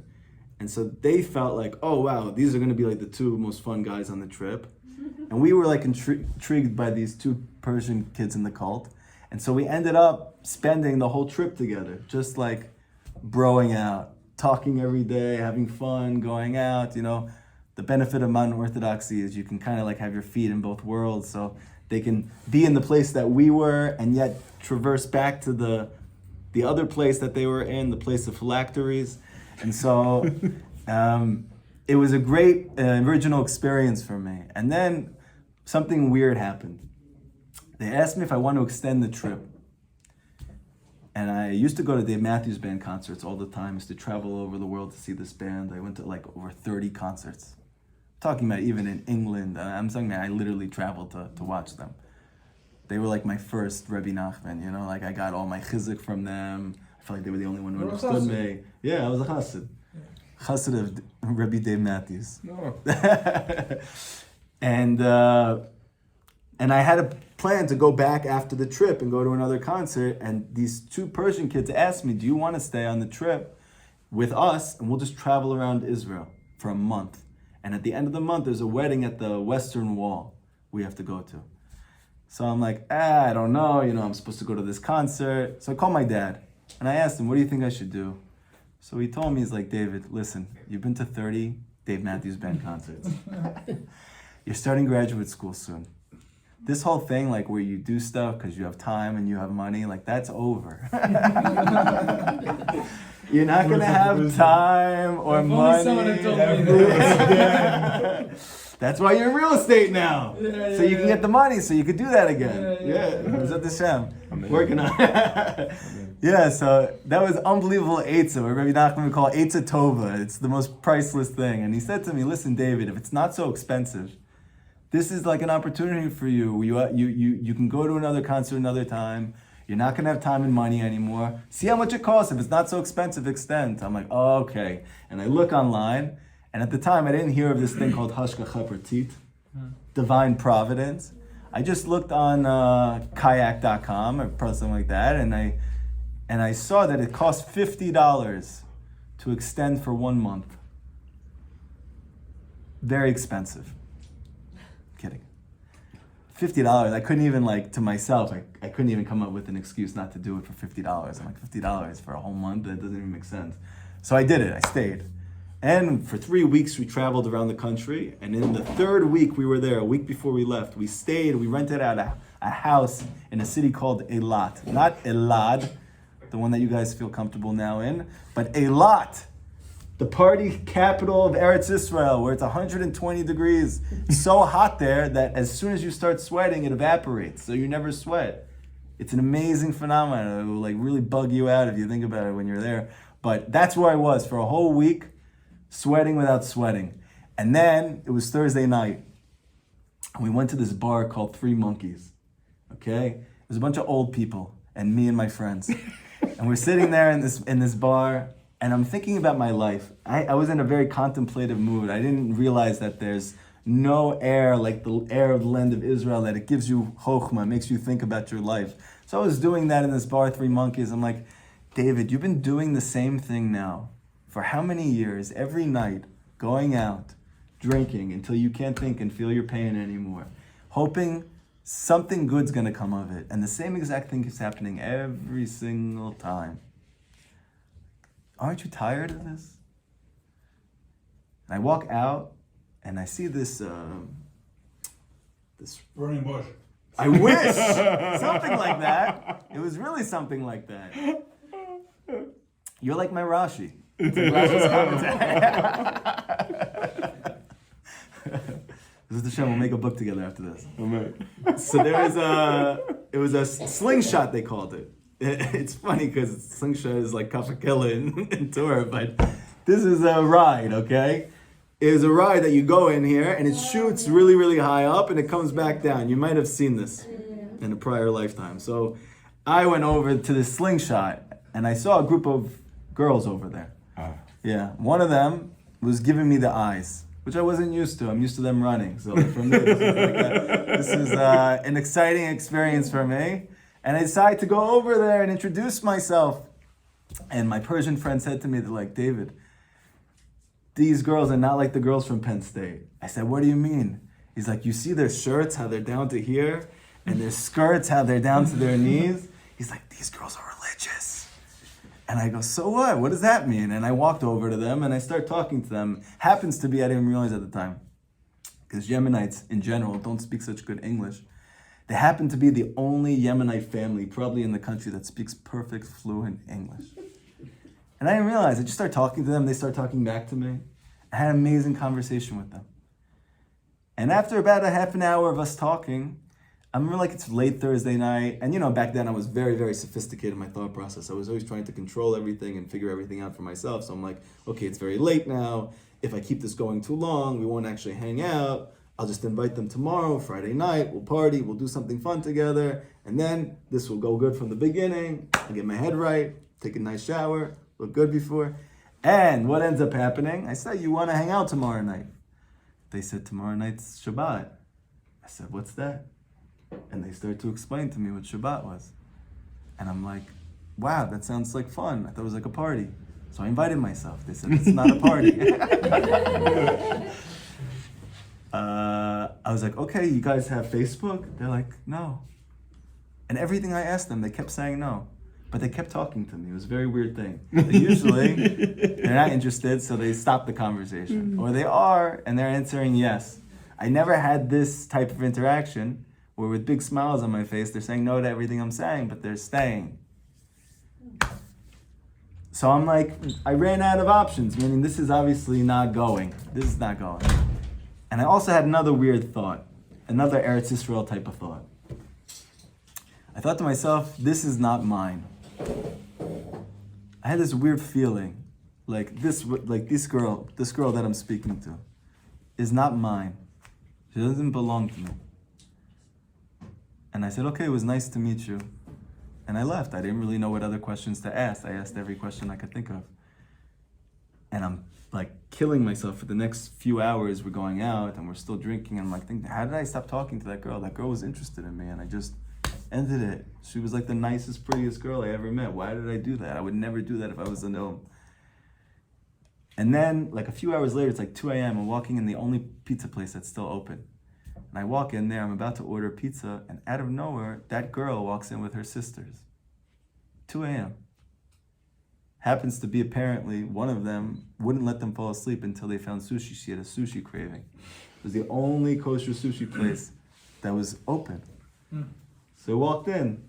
And so they felt like, oh wow, these are going to be like the two most fun guys on the trip. And we were like intrigued by these two Persian kids in the cult. And so we ended up spending the whole trip together, just like broing out, talking every day, having fun, going out. The benefit of modern Orthodoxy is you can kind of like have your feet in both worlds. So they can be in the place that we were and yet traverse back to the other place that they were in, the place of phylacteries. And so it was a great original experience for me. And then something weird happened. They asked me if I want to extend the trip. And I used to go to Dave Matthews Band concerts all the time. I used to travel all over the world to see this band. I went to like over 30 concerts. I'm talking about even in England. I'm talking about I literally traveled to watch them. They were like my first Rebbe Nachman, like I got all my chizuk from them. I felt like they were the only one who understood me. Yeah, I was a chassid. Chassid of Rebbe Dave Matthews. No. And I had a plan to go back after the trip and go to another concert. And these two Persian kids asked me, do you want to stay on the trip with us? And we'll just travel around Israel for a month. And at the end of the month, there's a wedding at the Western Wall we have to go to. So I'm like, I don't know. I'm supposed to go to this concert. So I called my dad. And I asked him, what do you think I should do? So he told me, he's like, David, listen, you've been to 30 Dave Matthews Band concerts. You're starting graduate school soon. This whole thing, like where you do stuff because you have time and you have money, like that's over. You're not going to have time or money. That's why you're in real estate now. So you can get the money so you could do that again. Yeah. B'ezrat Hashem. Working on it. Yeah, so that was unbelievable eitzah, what Rabbi Nachman would call eitzah tova. It's the most priceless thing. And he said to me, listen, David, if it's not so expensive, this is like an opportunity for you. You can go to another concert another time. You're not going to have time and money anymore. See how much it costs. If it's not so expensive, extend. I'm like, oh, okay. And I look online, and at the time, I didn't hear of this thing called Hashgacha Pratit, Divine Providence. I just looked on kayak.com or something like that, and I saw that it cost $50 to extend for 1 month. Very expensive. Kidding. $50. I couldn't even to myself, I couldn't even come up with an excuse not to do it for $50. I'm like, $50 for a whole month? That doesn't even make sense. So I did it. I stayed. And for 3 weeks, we traveled around the country. And in the third week we were there, a week before we left, we stayed, we rented out a house in a city called Eilat. Not Elad, the one that you guys feel comfortable now in, but Eilat, the party capital of Eretz Yisrael, where it's 120 degrees. So hot there that as soon as you start sweating, it evaporates, so you never sweat. It's an amazing phenomenon. It will really bug you out if you think about it when you're there. But that's where I was for a whole week, sweating without sweating. And then it was Thursday night, and we went to this bar called Three Monkeys. Okay? It was a bunch of old people, and me and my friends. And we're sitting there in this bar, and I'm thinking about my life. I was in a very contemplative mood. I didn't realize that there's no air like the air of the land of Israel, that it gives you chokhmah, makes you think about your life. So I was doing that in this bar, Three Monkeys. I'm like, David, you've been doing the same thing now for how many years, every night, going out, drinking until you can't think and feel your pain anymore, hoping something good's gonna come of it. And the same exact thing is happening every single time. Aren't you tired of this? And I walk out and I see this Burning bush. I wish! Something like that. It was really something like that. You're like my Rashi. It's like Rashi's commentary. Hashem, we'll make a book together after this. So it was a slingshot, they called it. It's funny because slingshot is like kafakela in Torah, but this is a ride, okay? It was a ride that you go in here and it shoots really, really high up and it comes back down. You might have seen this in a prior lifetime. So I went over to this slingshot and I saw a group of girls over there. Yeah, one of them was giving me the eyes, which I wasn't used to. I'm used to them running. So for me, this is an exciting experience for me. And I decided to go over there and introduce myself. And my Persian friend said to me, they're like, David, these girls are not like the girls from Penn State. I said, what do you mean? He's like, you see their shirts, how they're down to here, and their skirts, how they're down to their knees? He's like, these girls are religious. And I go, so what? What does that mean? And I walked over to them and I start talking to them. Happens to be, I didn't realize at the time, because Yemenites in general don't speak such good English. They happen to be the only Yemenite family probably in the country that speaks perfect, fluent English. And I didn't realize, I just started talking to them, they start talking back to me. I had an amazing conversation with them. And after about a half an hour of us talking, I remember like it's late Thursday night, and back then I was very, very sophisticated in my thought process. I was always trying to control everything and figure everything out for myself. So I'm like, okay, it's very late now. If I keep this going too long, we won't actually hang out. I'll just invite them tomorrow, Friday night, we'll party, we'll do something fun together, and then this will go good from the beginning. I'll get my head right, take a nice shower, look good before. And what ends up happening? I said, you want to hang out tomorrow night? They said, tomorrow night's Shabbat. I said, what's that? And they started to explain to me what Shabbat was. And I'm like, wow, that sounds like fun. I thought it was like a party. So I invited myself. They said, it's not a party. I was like, okay, you guys have Facebook? They're like, no. And everything I asked them, they kept saying no. But they kept talking to me. It was a very weird thing. Usually, they're not interested, so they stop the conversation. Or they are, and they're answering yes. I never had this type of interaction where with big smiles on my face, they're saying no to everything I'm saying, but they're staying. So I'm like, I ran out of options, meaning this is obviously not going. This is not going. And I also had another weird thought, another Eretz Yisrael type of thought. I thought to myself, this is not mine. I had this weird feeling, this girl that I'm speaking to, is not mine. She doesn't belong to me. And I said, okay, it was nice to meet you. And I left. I didn't really know what other questions to ask. I asked every question I could think of. And I'm like killing myself for the next few hours. We're going out and we're still drinking. And I'm like thinking, how did I stop talking to that girl? That girl was interested in me and I just ended it. She was like the nicest, prettiest girl I ever met. Why did I do that? I would never do that if I was a gnome. And then like a few hours later, it's like 2 a.m. I'm walking in the only pizza place that's still open. And I walk in there, I'm about to order pizza, and out of nowhere, that girl walks in with her sisters. 2 a.m. Happens to be apparently one of them wouldn't let them fall asleep until they found sushi. She had a sushi craving. It was the only kosher sushi place that was open. So I walked in.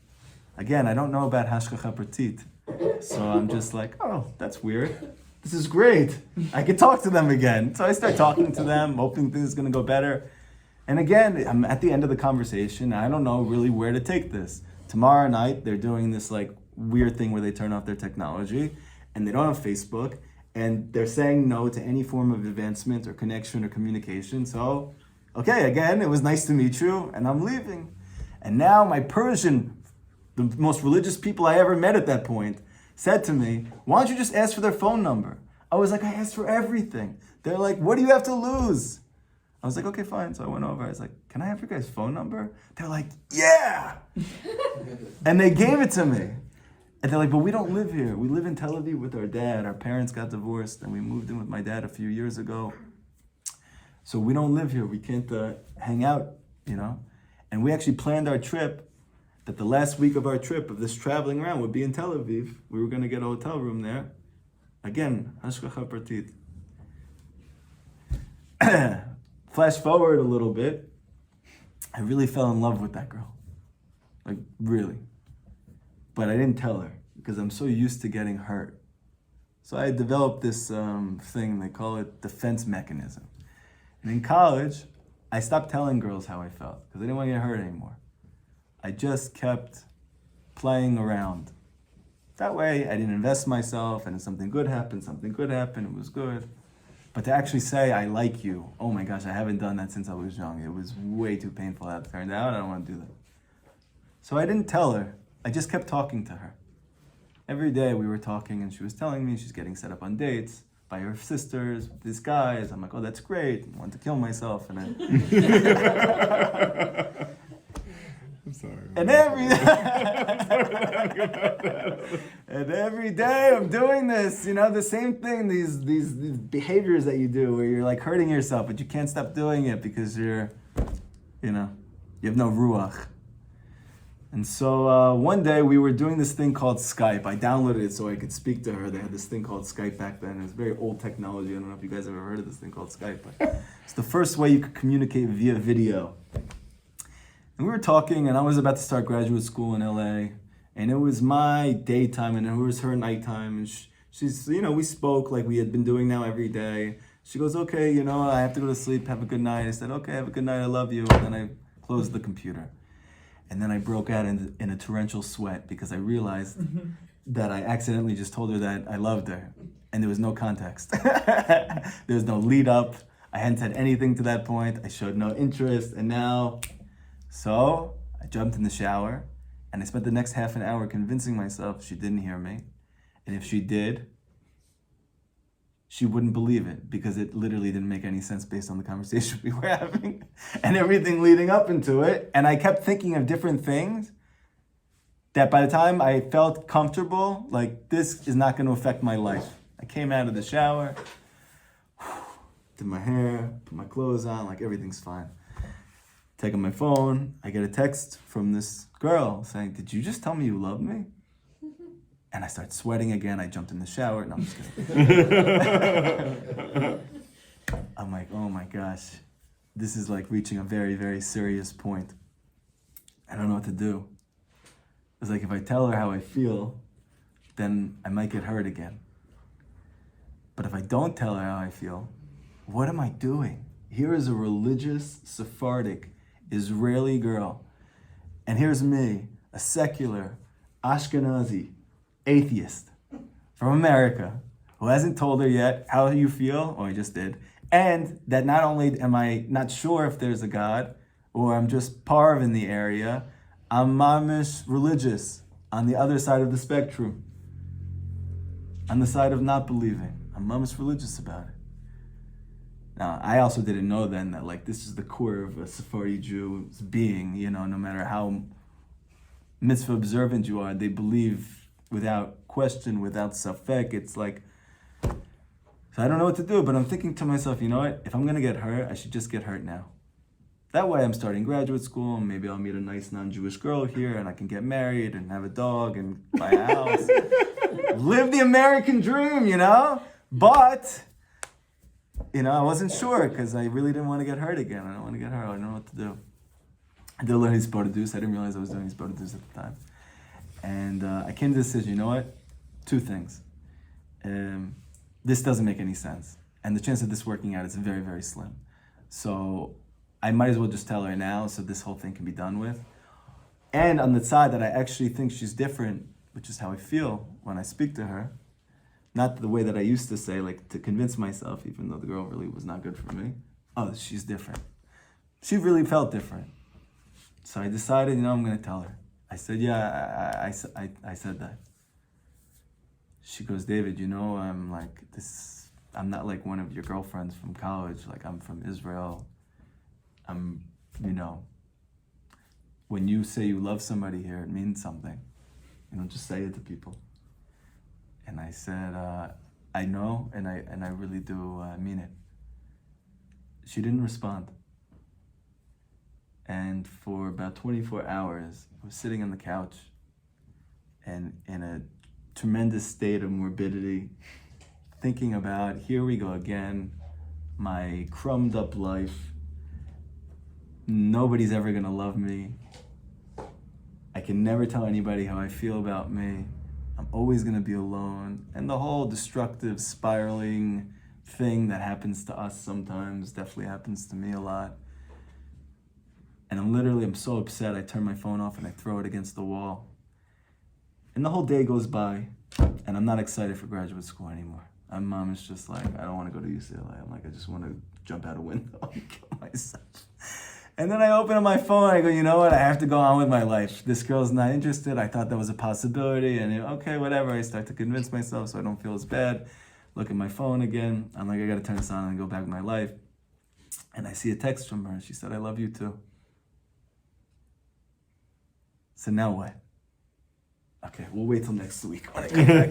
Again, I don't know about hashgacha pratit. So I'm just like, oh, that's weird. This is great. I can talk to them again. So I start talking to them, hoping things are going to go better. And again, I'm at the end of the conversation. I don't know really where to take this. Tomorrow night, they're doing this like weird thing where they turn off their technology and they don't have Facebook and they're saying no to any form of advancement or connection or communication. So, okay, again, it was nice to meet you and I'm leaving. And now my Persian, the most religious people I ever met at that point, said to me, why don't you just ask for their phone number? I was like, I asked for everything. They're like, what do you have to lose? I was like, okay, fine. So I went over. I was like, can I have your guys' phone number? They're like, yeah. And they gave it to me. And they're like, but we don't live here. We live in Tel Aviv with our dad. Our parents got divorced and we moved in with my dad a few years ago. So we don't live here. We can't hang out, And we actually planned our trip that the last week of our trip of this traveling around would be in Tel Aviv. We were going to get a hotel room there. Again, hashgacha pratit. Flash forward a little bit, I really fell in love with that girl. Like, really. But I didn't tell her because I'm so used to getting hurt. So I developed this thing, they call it defense mechanism. And in college, I stopped telling girls how I felt because I didn't want to get hurt anymore. I just kept playing around. That way, I didn't invest myself, and if something good happened, it was good. But to actually say, I like you, oh my gosh, I haven't done that since I was young. It was way too painful how it turned out. I don't want to do that. So I didn't tell her. I just kept talking to her. Every day we were talking, and she was telling me she's getting set up on dates by her sisters, with these guys. I'm like, oh, that's great. I want to kill myself. And I'm sorry. And every day I'm doing this, the same thing, these behaviors that you do where you're like hurting yourself, but you can't stop doing it because you have no ruach. And so one day we were doing this thing called Skype. I downloaded it so I could speak to her. They had this thing called Skype back then. It was very old technology. I don't know if you guys ever heard of this thing called Skype, but it's the first way you could communicate via video. And we were talking, and I was about to start graduate school in LA, and it was my daytime, and it was her nighttime, and she's, we spoke like we had been doing now every day. She goes, okay, I have to go to sleep, have a good night. I said, okay, have a good night, I love you, and then I closed the computer. And then I broke out in a torrential sweat because I realized that I accidentally just told her that I loved her, and there was no context. There was no lead up. I hadn't said anything to that point. I showed no interest, and now... So I jumped in the shower, and I spent the next half an hour convincing myself she didn't hear me. And if she did, she wouldn't believe it because it literally didn't make any sense based on the conversation we were having and everything leading up into it. And I kept thinking of different things that by the time I felt comfortable, like this is not going to affect my life. I came out of the shower, did my hair, put my clothes on, like everything's fine. Taking my phone, I get a text from this girl saying, did you just tell me you love me? And I start sweating again. I jumped in the shower. No, I'm just kidding. I'm like, oh my gosh, this is like reaching a very, very serious point. I don't know what to do. It's like if I tell her how I feel, then I might get hurt again. But if I don't tell her how I feel, what am I doing? Here is a religious, Sephardic, Israeli girl. And here's me, a secular, Ashkenazi, atheist from America, who hasn't told her yet how you feel, or I just did, and that not only am I not sure if there's a God, or I'm just parv in the area, I'm mamish religious on the other side of the spectrum, on the side of not believing. I'm mamish religious about it. Now, I also didn't know then that this is the core of a Sephardi Jew's being, no matter how mitzvah observant you are, they believe without question, without safek. It's like, so I don't know what to do, but I'm thinking to myself, you know what? If I'm going to get hurt, I should just get hurt now. That way I'm starting graduate school, and maybe I'll meet a nice non-Jewish girl here, and I can get married and have a dog and buy a house. Live the American dream, But... I wasn't sure because I really didn't want to get hurt again. I don't want to get hurt. I don't know what to do. I did learn Hisbodedus. I didn't realize I was doing Hisbodedus at the time. And I came to the decision, you know what? Two things. This doesn't make any sense. And the chance of this working out is very, very slim. So I might as well just tell her now so this whole thing can be done with. And on the side that I actually think she's different, which is how I feel when I speak to her, not the way that I used to say, to convince myself, even though the girl really was not good for me. Oh, she's different. She really felt different. So I decided, I'm going to tell her. I said, yeah, I said that. She goes, David, I'm I'm not like one of your girlfriends from college. I'm from Israel. When you say you love somebody here, it means something. Just say it to people. And I said, I know, and I really do mean it. She didn't respond. And for about 24 hours, I was sitting on the couch and in a tremendous state of morbidity, thinking about, here we go again, my crumbed up life. Nobody's ever gonna love me. I can never tell anybody how I feel about me. I'm always going to be alone. And the whole destructive, spiraling thing that happens to us sometimes definitely happens to me a lot. And I'm so upset, I turn my phone off and I throw it against the wall. And the whole day goes by, and I'm not excited for graduate school anymore. My mom is just like, I don't want to go to UCLA. I'm like, I just want to jump out a window and kill myself. And then I open up my phone, I go, you know what, I have to go on with my life. This girl's not interested, I thought that was a possibility, and okay, whatever. I start to convince myself so I don't feel as bad. Look at my phone again, I'm like, I gotta turn this on and go back to my life. And I see a text from her, she said, I love you too. So now what? Okay, we'll wait till next week when I come back.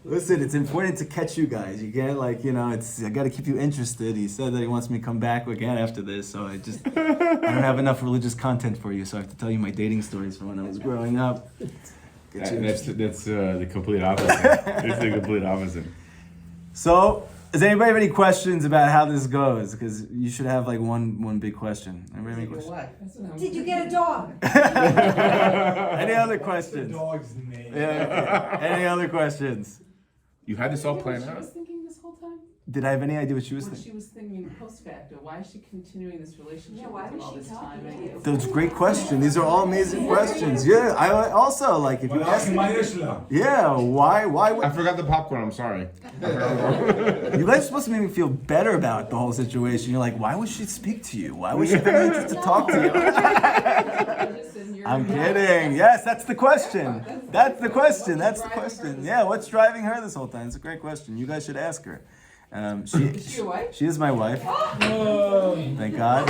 Listen, it's important to catch you guys. You get I got to keep you interested. He said that he wants me to come back again after this, so I don't have enough religious content for you, so I have to tell you my dating stories from when I was growing up. That's the complete opposite. It's the complete opposite. So, does anybody have any questions about how this goes? Because you should have one big question. Anybody have any questions? Did you get a dog? Any other questions? Dog's name. Yeah. Any other questions? You had this all What planned she out? was thinking this whole time? Did I have any idea what she was What thinking? she was thinking post facto. Why is she continuing this relationship Yeah, why with him was all she this talking time? to you? That's a great question. These are all amazing questions. Yeah, I also if you ask me, yeah, why I forgot the popcorn, I'm sorry. you guys are supposed to make me feel better about the whole situation. You're like, why would she speak to you? Why would she come in to talk to you? I'm kidding. Yes, that's the question. That's the question. That's the question. Yeah, what's driving her this whole time? It's a great question. You guys should ask her. Is she your wife? She is my wife. Thank God.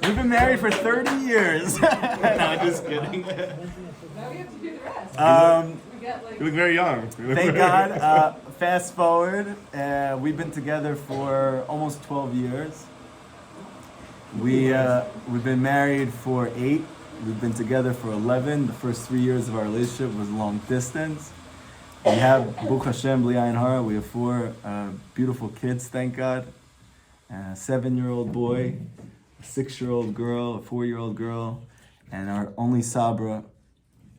We've been married for 30 years. No, I'm just kidding. Now we have to do the rest. We got like. You look very young. Thank God. Fast forward, we've been together for almost 12 years. We've been married for 8. We've been together for 11. The first 3 years of our relationship was long distance. We have, Baruch Hashem, Bli Ayin Hara, we have 4 beautiful kids, thank God. A 7-year-old boy, a 6-year-old girl, a 4-year-old girl, and our only Sabra,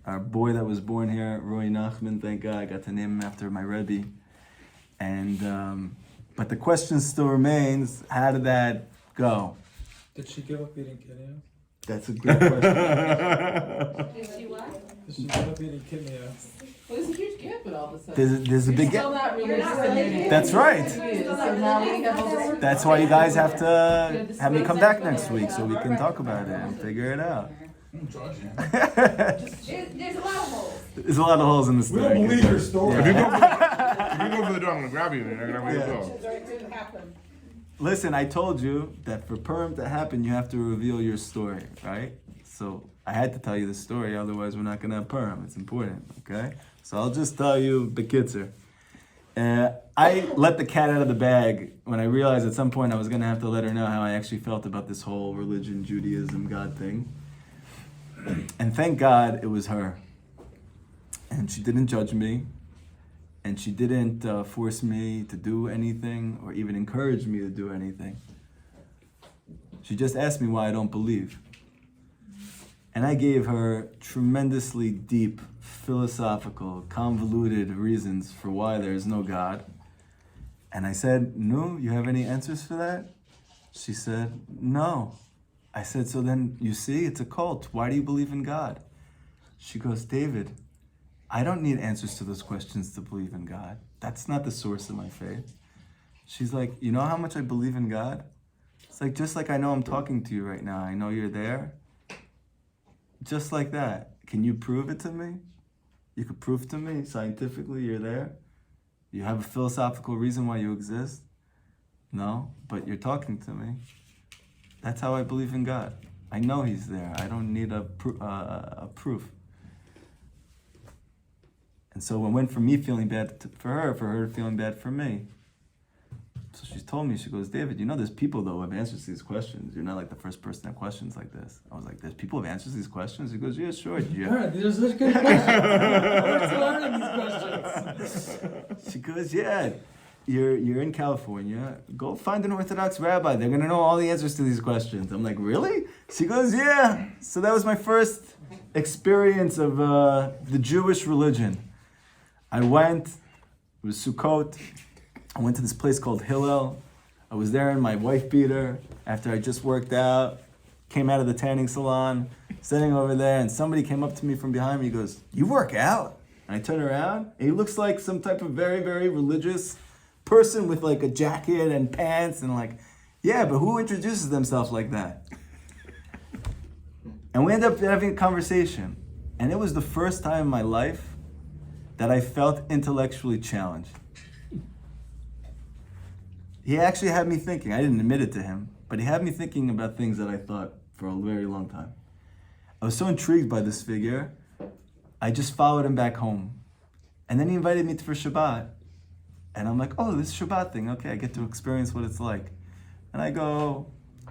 our boy that was born here, Roy Nachman, thank God. I got to name him after my Rebbe. And, but the question still remains, how did that go? Did she give up eating kidney? That's a great question. Did she what? Did she give up eating kidney? Well, there's a huge gap in all of a sudden. There's a big Still gap. not You're not religious. religious. That's right. So now we have all this. That's why you guys have to have me come back next week so we can talk about it and figure it out. I'm judging. There's a lot of holes. There's a lot of holes in the We story. don't believe your story. If you go for the door, I'm gonna grab you and you're not gonna go. It didn't happen. Listen, I told you that for Purim to happen, you have to reveal your story, right? So I had to tell you the story, otherwise we're not gonna have Purim. It's important, okay? So I'll just tell you the kitzer. I let the cat out of the bag when I realized at some point I was gonna have to let her know how I actually felt about this whole religion, Judaism, God thing. And thank God it was her. And she didn't judge me. And she didn't force me to do anything or even encourage me to do anything. She just asked me why I don't believe. And I gave her tremendously deep, philosophical, convoluted reasons for why there is no God. And I said, no, you have any answers for that? She said, no. I said, so then you see, it's a cult. Why do you believe in God? She goes, David, I don't need answers to those questions to believe in God. That's not the source of my faith. She's like, you know how much I believe in God? It's like, just like I know I'm talking to you right now. I know you're there. Just like that. Can you prove it to me? You could prove to me scientifically you're there? You have a philosophical reason why you exist? No, but you're talking to me. That's how I believe in God. I know He's there. I don't need a proof. And so it went from me feeling bad for her feeling bad for me. So she told me, she goes, David, you know there's people though who have answers to these questions. You're not like the first person to have questions like this. I was like, there's people who have answers to these questions? He goes, yeah, sure. Yeah. These are such good questions. Where's learning these questions? She goes, yeah, you're in California. Go find an Orthodox rabbi. They're going to know all the answers to these questions. I'm like, really? She goes, yeah. So that was my first experience of the Jewish religion. I went, it was Sukkot. I went to this place called Hillel. I was there in my wife beater after I just worked out, came out of the tanning salon, sitting over there, and somebody came up to me from behind me. He goes, "You work out?" And I turn around, and he looks like some type of very, very religious person with like a jacket and pants, and like, yeah, but who introduces themselves like that? And we ended up having a conversation. And it was the first time in my life that I felt intellectually challenged. He actually had me thinking. I didn't admit it to him, but he had me thinking about things that I thought for a very long time. I was so intrigued by this figure, I just followed him back home. And then he invited me for Shabbat. And I'm like, oh, this Shabbat thing, okay, I get to experience what it's like. And I go,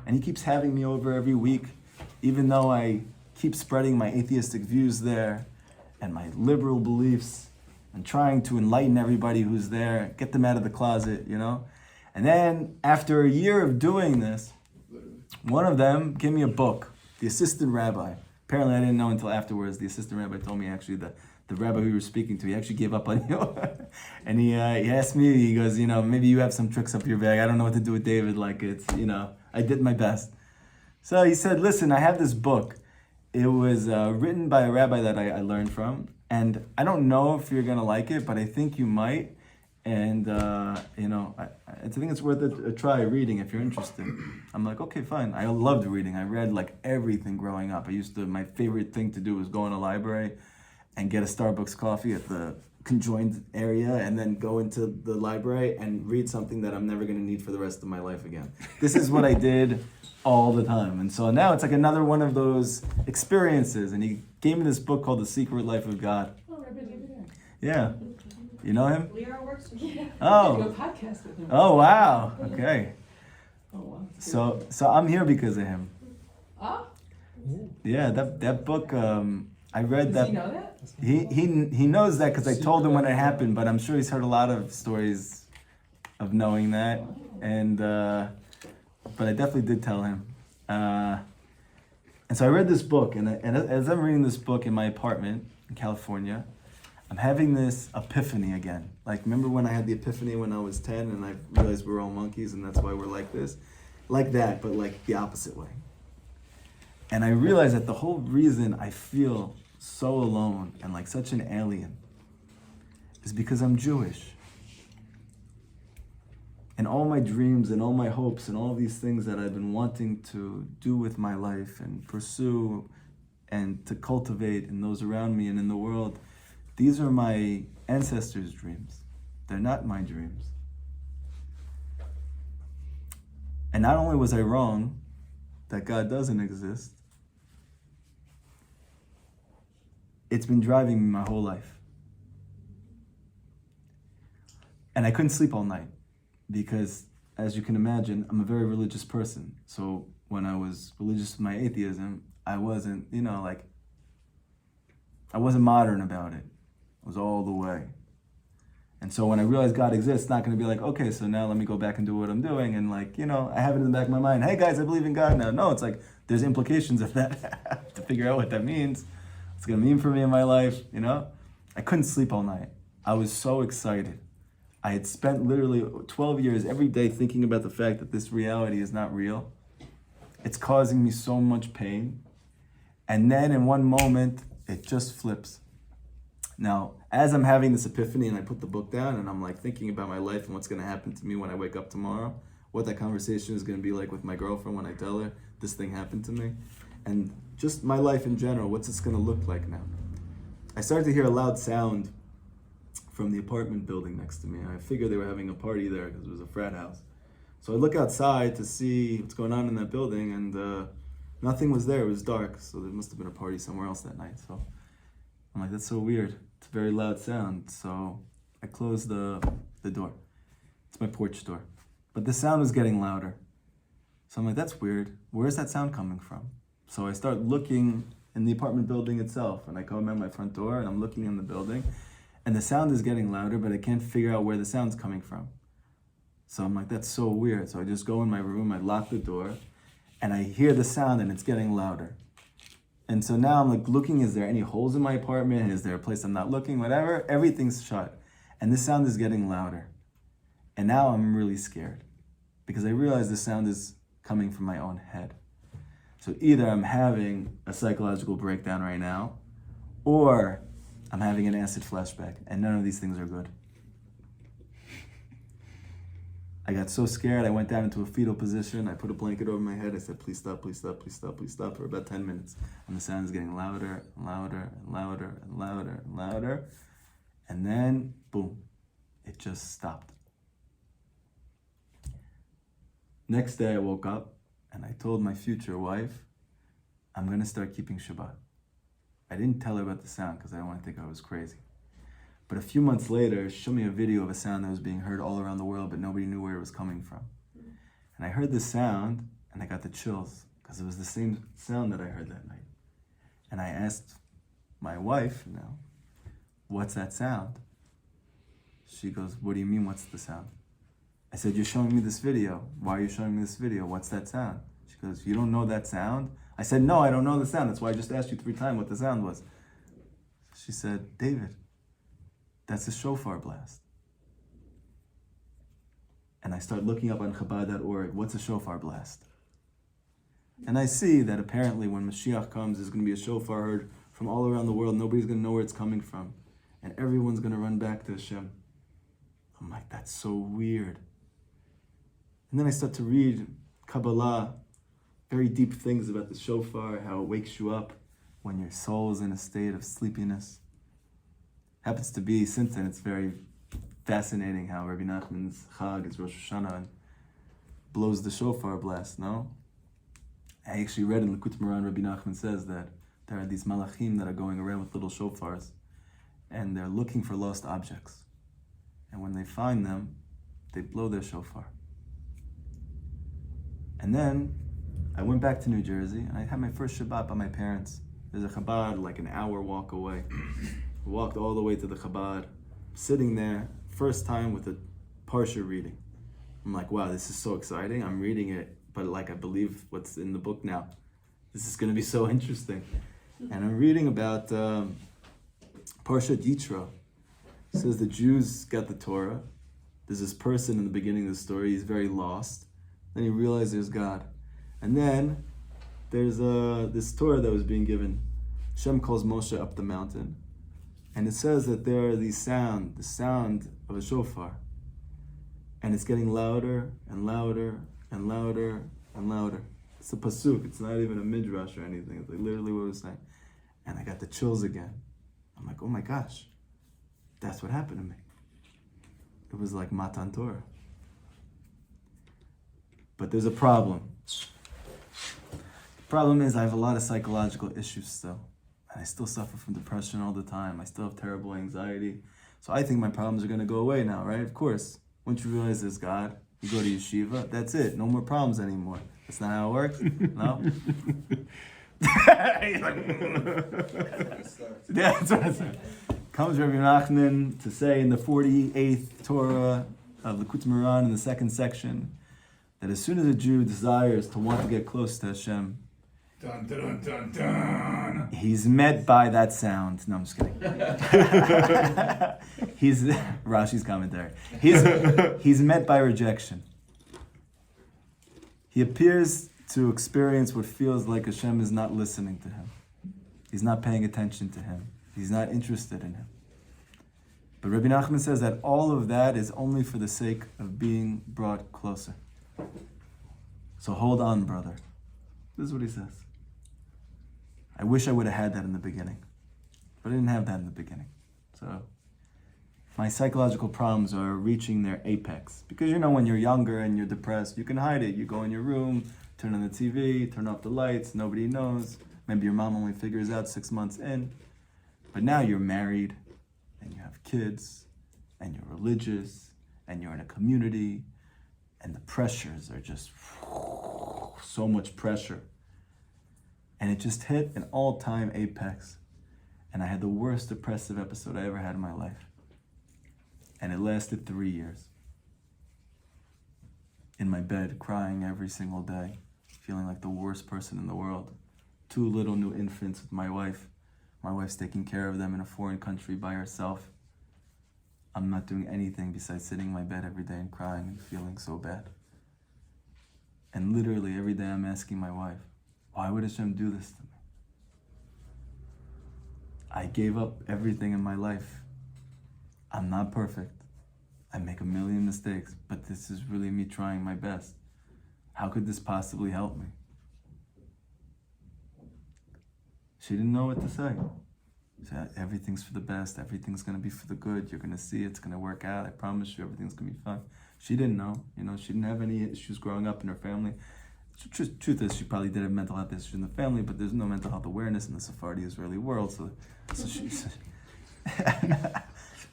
and he keeps having me over every week, even though I keep spreading my atheistic views there and my liberal beliefs and trying to enlighten everybody who's there, get them out of the closet, you know? And then after a year of doing this, one of them gave me a book, the assistant rabbi. Apparently I didn't know until afterwards. The assistant rabbi told me actually that the rabbi we were speaking to, he actually gave up on you. And he asked me, he goes, you know, maybe you have some tricks up your bag. I don't know what to do with David. Like it's, you know, I did my best. So he said, listen, I have this book. It was written by a rabbi that I learned from. And I don't know if you're going to like it, but I think you might. And, you know, I think it's worth a try reading if you're interested. I'm like, okay, fine. I loved reading. I read like everything growing up. My favorite thing to do was go in a library and get a Starbucks coffee at the conjoined area and then go into the library and read something that I'm never going to need for the rest of my life again. This is what I did all the time. And so now it's like another one of those experiences. And he gave me this book called The Secret Life of God. Oh, Rabbi David there. Yeah. You know him? Leo works with Yeah. me. Oh. Do a podcast with him. Oh, wow. Okay. Oh, wow. So I'm here because of him. Oh, Yeah, that book, I read does that. he know that? He knows that because I told him when it happened, but I'm sure he's heard a lot of stories of knowing that. And but I definitely did tell him. And so I read this book, and as I'm reading this book in my apartment in California, I'm having this epiphany again. Like, remember when I had the epiphany when I was 10 and I realized we're all monkeys and that's why we're like this? Like that, but like the opposite way. And I realized that the whole reason I feel so alone and like such an alien is because I'm Jewish. And all my dreams and all my hopes and all these things that I've been wanting to do with my life and pursue and to cultivate in those around me and in the world, these are my ancestors' dreams. They're not my dreams. And not only was I wrong that God doesn't exist, it's been driving me my whole life. And I couldn't sleep all night because, as you can imagine, I'm a very religious person. So when I was religious with my atheism, I wasn't, you know, like, I wasn't modern about it. It was all the way. And so when I realized God exists, it's not going to be like, okay, so now let me go back and do what I'm doing. And like, you know, I have it in the back of my mind. Hey guys, I believe in God now. No, it's like, there's implications of that to figure out what that means. What's going to mean for me in my life, you know? I couldn't sleep all night. I was so excited. I had spent literally 12 years every day thinking about the fact that this reality is not real. It's causing me so much pain. And then in one moment, it just flips. Now, as I'm having this epiphany and I put the book down and I'm like thinking about my life and what's going to happen to me when I wake up tomorrow, what that conversation is going to be like with my girlfriend when I tell her this thing happened to me, and just my life in general, what's this going to look like now? I started to hear a loud sound from the apartment building next to me. And I figured they were having a party there because it was a frat house. So I look outside to see what's going on in that building, and nothing was there. It was dark, so there must have been a party somewhere else that night. So I'm like, that's so weird. It's a very loud sound. So I closed the door. It's my porch door. But the sound was getting louder. So I'm like, that's weird. Where's that sound coming from? So I start looking in the apartment building itself, and I come at my front door and I'm looking in the building, and the sound is getting louder, but I can't figure out where the sound's coming from. So I'm like, that's so weird. So I just go in my room, I lock the door, and I hear the sound and it's getting louder. And so now I'm like looking, is there any holes in my apartment? Is there a place I'm not looking? Whatever, everything's shut. And this sound is getting louder. And now I'm really scared because I realize the sound is coming from my own head. So either I'm having a psychological breakdown right now, or I'm having an acid flashback, and none of these things are good. I got so scared, I went down into a fetal position. I put a blanket over my head. I said, please stop, please stop, please stop, please stop, for about 10 minutes. And the sound is getting louder and louder and louder and louder and louder. And then, boom, it just stopped. Next day I woke up and I told my future wife, I'm gonna start keeping Shabbat. I didn't tell her about the sound because I didn't want to think I was crazy. But a few months later, she showed me a video of a sound that was being heard all around the world, but nobody knew where it was coming from. And I heard the sound, and I got the chills, because it was the same sound that I heard that night. And I asked my wife, what's that sound? She goes, what do you mean, what's the sound? I said, you're showing me this video. Why are you showing me this video? What's that sound? She goes, you don't know that sound? I said, no, I don't know the sound. That's why I just asked you 3 times what the sound was. She said, David, that's a shofar blast. And I start looking up on Chabad.org, what's a shofar blast? And I see that apparently when Mashiach comes, there's going to be a shofar heard from all around the world. Nobody's going to know where it's coming from. And everyone's going to run back to Hashem. I'm like, that's so weird. And then I start to read Kabbalah, very deep things about the shofar, how it wakes you up when your soul is in a state of sleepiness. Happens to be, since then, it's very fascinating how Rabbi Nachman's Chag is Rosh Hashanah and blows the shofar blast, no? I actually read in Likutei Moharan, Rabbi Nachman says that there are these malachim that are going around with little shofars and they're looking for lost objects. And when they find them, they blow their shofar. And then I went back to New Jersey and I had my first Shabbat by my parents. There's a Chabad like an hour walk away. I walked all the way to the Chabad, sitting there, first time with a Parsha reading. I'm like, wow, this is so exciting. I'm reading it, but like I believe what's in the book now. This is going to be so interesting. And I'm reading about Parsha Yitro. It says the Jews got the Torah. There's this person in the beginning of the story. He's very lost. Then he realizes there's God. And then there's this Torah that was being given. Hashem calls Moshe up the mountain. And it says that there are the sound of a shofar. And it's getting louder and louder and louder and louder. It's a pasuk, it's not even a midrash or anything. It's like literally what it was saying. And I got the chills again. I'm like, oh my gosh, that's what happened to me. It was like Matan Torah. But there's a problem. The problem is I have a lot of psychological issues still. And I still suffer from depression all the time. I still have terrible anxiety. So I think my problems are going to go away now, right? Of course. Once you realize there's God, you go to yeshiva, that's it. No more problems anymore. That's not how it works? No? He's like, yeah, that's what I said. Comes Rabbi Nachman to say in the 48th Torah of the Likutei Moharan in the 2nd section that as soon as a Jew desires to want to get close to Hashem, Dun, dun, dun, dun. he's met by that sound. No, I'm just kidding. He's Rashi's commentary. He's met by rejection. He appears to experience what feels like Hashem is not listening to him. He's not paying attention to him. He's not interested in him. But Rabbi Nachman says that all of that is only for the sake of being brought closer. So hold on, brother. This is what he says. I wish I would have had that in the beginning. But I didn't have that in the beginning. So my psychological problems are reaching their apex. Because when you're younger and you're depressed, you can hide it. You go in your room, turn on the TV, turn off the lights, nobody knows. Maybe your mom only figures out 6 months in. But now you're married, and you have kids, and you're religious, and you're in a community, and the pressures are just so much pressure. And it just hit an all-time apex. And I had the worst depressive episode I ever had in my life. And it lasted 3 years. In my bed, crying every single day, feeling like the worst person in the world. 2 little new infants with my wife. My wife's taking care of them in a foreign country by herself. I'm not doing anything besides sitting in my bed every day and crying and feeling so bad. And literally every day I'm asking my wife, why would Hashem do this to me? I gave up everything in my life. I'm not perfect. I make a million mistakes, but this is really me trying my best. How could this possibly help me? She didn't know what to say. She said, everything's for the best, everything's gonna be for the good, you're gonna see it's gonna work out, I promise you everything's gonna be fine. She didn't know, she didn't have any issues growing up in her family. Truth is, she probably did have mental health issues in the family, but there's no mental health awareness in the Sephardi Israeli world, so she's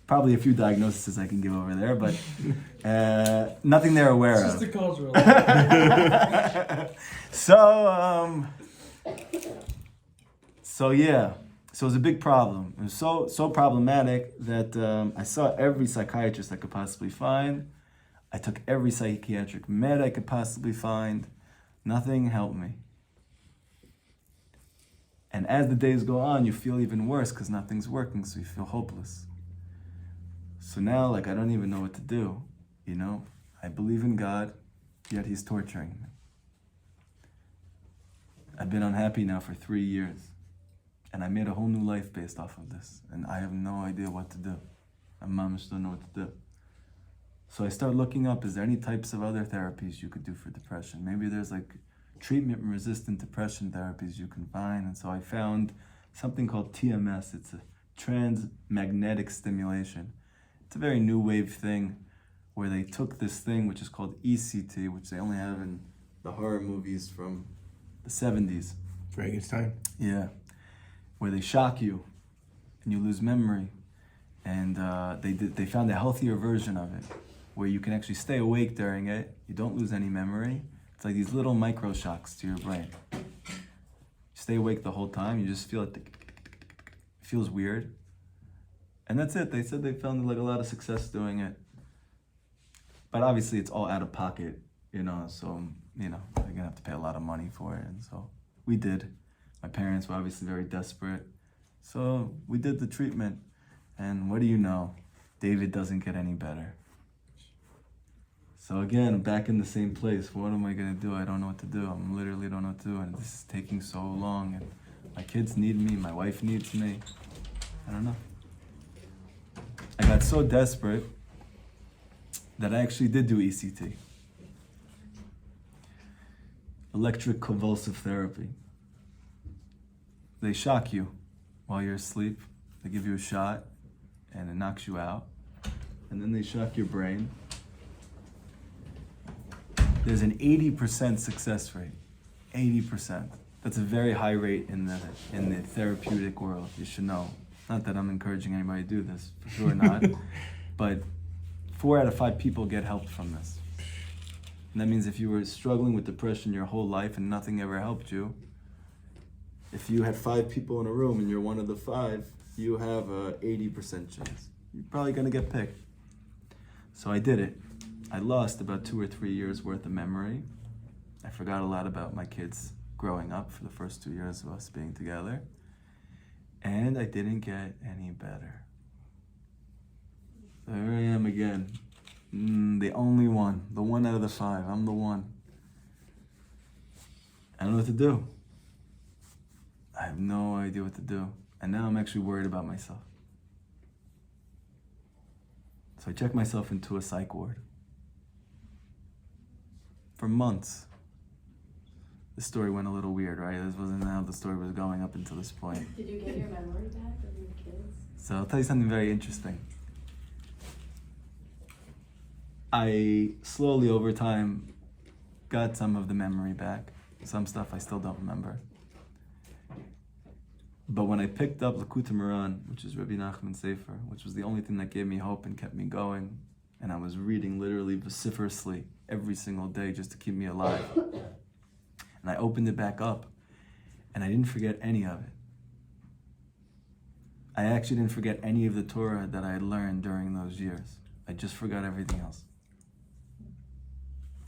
probably a few diagnoses I can give over there, but nothing they're aware It's of. just a cultural. So it was a big problem. It was so problematic that I saw every psychiatrist I could possibly find. I took every psychiatric med I could possibly find. Nothing helped me. And as the days go on, you feel even worse because nothing's working, so you feel hopeless. So now, I don't even know what to do. I believe in God, yet He's torturing me. I've been unhappy now for 3 years. And I made a whole new life based off of this. And I have no idea what to do. My mom just don't know what to do. So I start looking up, is there any types of other therapies you could do for depression? Maybe there's treatment-resistant depression therapies you can find. And so I found something called TMS. It's a transmagnetic stimulation. It's a very new wave thing where they took this thing, which is called ECT, which they only have in the horror movies from the 70s. Frankenstein. Yeah. Where they shock you and you lose memory. And they found a healthier version of it where you can actually stay awake during it. You don't lose any memory. It's like these little micro shocks to your brain. You stay awake the whole time. You just feel it. It feels weird. And that's it. They said they found a lot of success doing it. But obviously it's all out of pocket, so, they're gonna have to pay a lot of money for it. And so we did. My parents were obviously very desperate. So we did the treatment. And what do you know? David doesn't get any better. So again, I'm back in the same place. What am I gonna do? I don't know what to do. I literally don't know what to do. And this is taking so long. And my kids need me. My wife needs me. I don't know. I got so desperate that I actually did do ECT. Electric convulsive therapy. They shock you while you're asleep. They give you a shot and it knocks you out. And then they shock your brain. There's an 80% success rate. 80%. That's a very high rate in the therapeutic world. You should know. Not that I'm encouraging anybody to do this, for sure not. But 4 out of 5 people get help from this. And that means if you were struggling with depression your whole life and nothing ever helped you, if you had 5 people in a room and you're one of the 5, you have a 80% chance. You're probably gonna get picked. So I did it. I lost about 2 or 3 years worth of memory. I forgot a lot about my kids growing up for the first 2 years of us being together. And I didn't get any better. There I am again. The only one. The 1 out of the 5. I'm the one. I don't know what to do. I have no idea what to do. And now I'm actually worried about myself. So I checked myself into a psych ward. For months. The story went a little weird, right? This wasn't how the story was going up until this point. Did you get your memory back of your kids? So I'll tell you something very interesting. I slowly over time got some of the memory back. Some stuff I still don't remember. But when I picked up Likutei Moharan, which is Rabbi Nachman's Sefer, which was the only thing that gave me hope and kept me going, and I was reading literally vociferously every single day just to keep me alive. And I opened it back up, and I didn't forget any of it. I actually didn't forget any of the Torah that I had learned during those years. I just forgot everything else.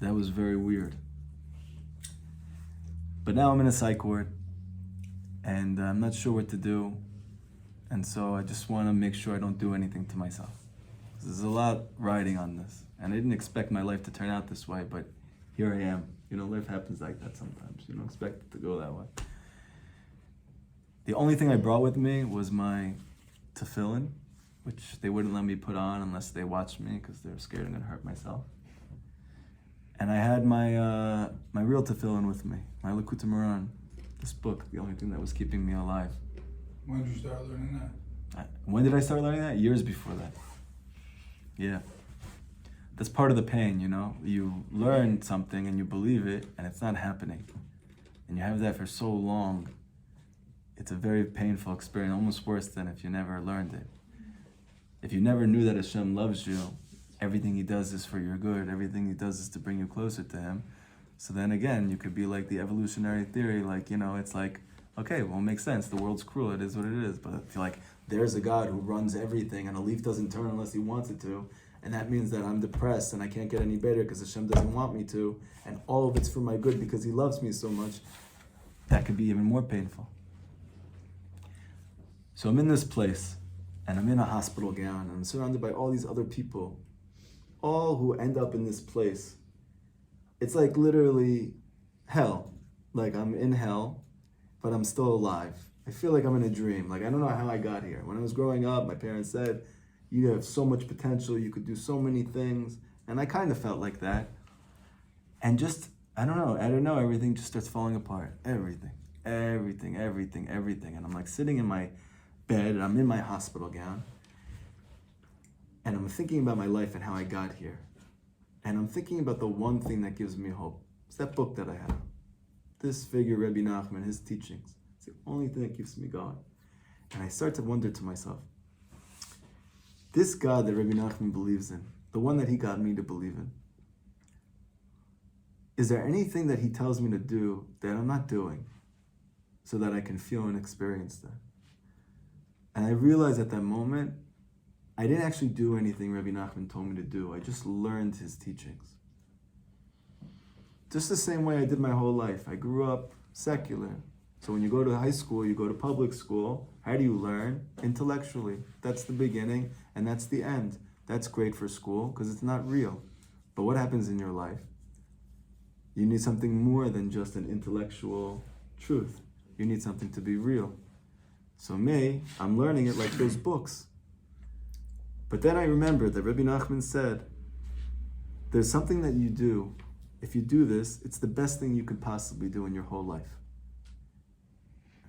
That was very weird. But now I'm in a psych ward, and I'm not sure what to do. And so I just want to make sure I don't do anything to myself. There's a lot riding on this. And I didn't expect my life to turn out this way, but here I am. You know, life happens like that sometimes. You don't expect it to go that way. The only thing I brought with me was my tefillin, which they wouldn't let me put on unless they watched me because they were scared I'm gonna hurt myself. And I had my my real tefillin with me, my Likutei Moharan, this book, the only thing that was keeping me alive. When did you start learning that? When did I start learning that? Years before that. Yeah. That's part of the pain, you know? You learn something and you believe it and it's not happening. And you have that for so long. It's a very painful experience, almost worse than if you never learned it. If you never knew that Hashem loves you, everything He does is for your good, everything He does is to bring you closer to Him. So then again, you could be like the evolutionary theory, like, you know, it's like, okay, well, it makes sense, the world's cruel, it is what it is. But if you're like, there's a God who runs everything and a leaf doesn't turn unless He wants it to, and that means that I'm depressed and I can't get any better because Hashem doesn't want me to, and all of it's for my good because He loves me so much, that could be even more painful. So I'm in this place, and I'm in a hospital gown, and I'm surrounded by all these other people, all who end up in this place. It's like literally hell. Like I'm in hell, but I'm still alive. I feel like I'm in a dream. Like I don't know how I got here. When I was growing up, my parents said, you have so much potential, you could do so many things. And I kind of felt like that. And just, I don't know, everything just starts falling apart. Everything. And I'm like sitting in my bed, and I'm in my hospital gown, and I'm thinking about my life and how I got here. And I'm thinking about the one thing that gives me hope. It's that book that I have. This figure, Rabbi Nachman, his teachings. It's the only thing that keeps me going. And I start to wonder to myself, this God that Rabbi Nachman believes in, the one that he got me to believe in, is there anything that he tells me to do that I'm not doing so that I can feel and experience that? And I realized at that moment, I didn't actually do anything Rabbi Nachman told me to do. I just learned his teachings. Just the same way I did my whole life. I grew up secular. So when you go to high school, you go to public school, how do you learn? Intellectually. That's the beginning and that's the end. That's great for school because it's not real. But what happens in your life? You need something more than just an intellectual truth. You need something to be real. So I'm learning it like those books. But then I remembered that Rabbi Nachman said, there's something that you do. If you do this, it's the best thing you could possibly do in your whole life.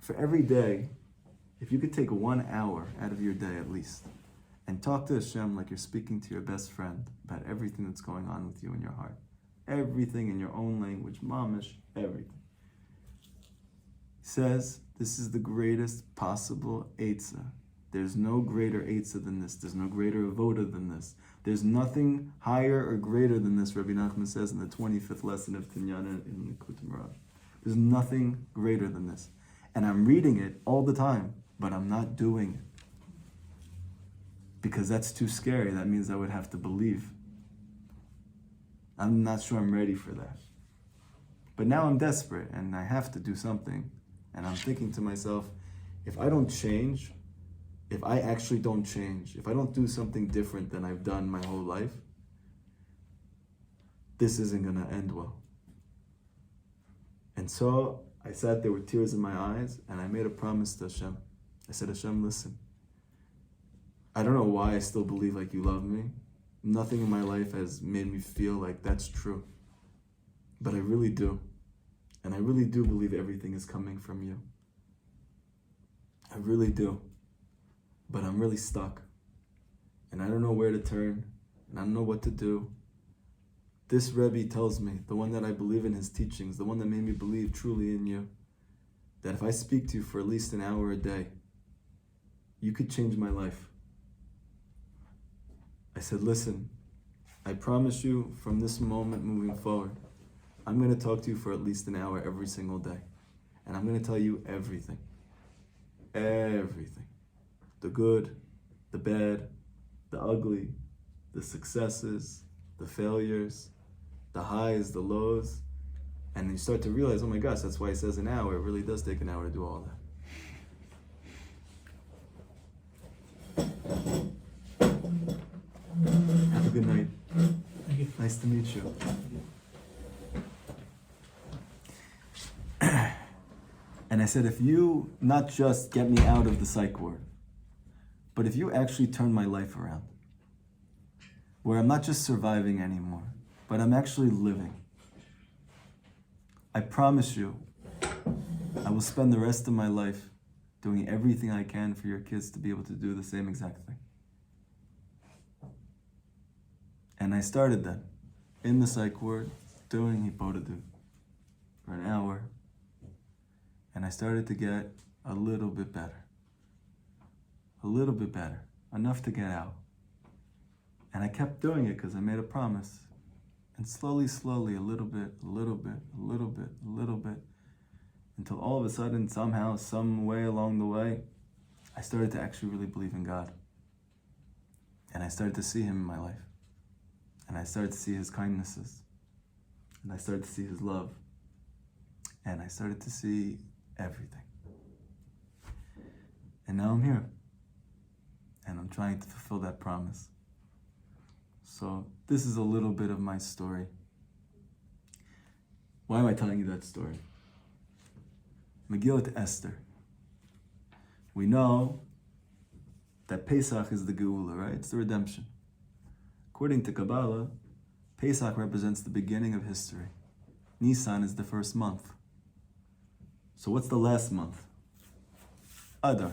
For every day, if you could take 1 hour out of your day at least, and talk to Hashem like you're speaking to your best friend about everything that's going on with you in your heart. Everything in your own language, mamish, everything. He says, this is the greatest possible Eitzah. There's no greater Eitzah than this. There's no greater avoda than this. There's nothing higher or greater than this, Rabbi Nachman says in the 25th lesson of Tinyana in Likutei Moharan. There's nothing greater than this. And I'm reading it all the time, but I'm not doing it. Because that's too scary. That means I would have to believe. I'm not sure I'm ready for that. But now I'm desperate and I have to do something. And I'm thinking to myself, if I don't change, if I actually don't change, if I don't do something different than I've done my whole life, this isn't going to end well. And so I sat there with tears in my eyes and I made a promise to Hashem. I said, Hashem, listen. I don't know why I still believe like you love me. Nothing in my life has made me feel like that's true. But I really do. And I really do believe everything is coming from you. I really do. But I'm really stuck. And I don't know where to turn. And I don't know what to do. This Rebbe tells me, the one that I believe in his teachings, the one that made me believe truly in you, that if I speak to you for at least an hour a day, you could change my life. I said, listen, I promise you from this moment moving forward, I'm going to talk to you for at least an hour every single day. And I'm going to tell you everything. Everything. The good, the bad, the ugly, the successes, the failures, the highs, the lows. And you start to realize, oh my gosh, that's why he says an hour. It really does take an hour to do all that. Nice to meet you. And I said, if you not just get me out of the psych ward, but if you actually turn my life around, where I'm not just surviving anymore, but I'm actually living, I promise you, I will spend the rest of my life doing everything I can for your kids to be able to do the same exact thing. And I started then, in the psych ward, doing Hippodaду for an hour. And I started to get a little bit better. A little bit better. Enough to get out. And I kept doing it because I made a promise. And slowly, a little bit, until all of a sudden, somehow, some way along the way, I started to actually really believe in God. And I started to see Him in my life. And I started to see His kindnesses. And I started to see His love. And I started to see everything. And now I'm here. And I'm trying to fulfill that promise. So this is a little bit of my story. Why am I telling you that story? Megillat Esther. We know that Pesach is the Geula, right? It's the redemption. According to Kabbalah, Pesach represents the beginning of history. Nisan is the first month. So what's the last month? Adar.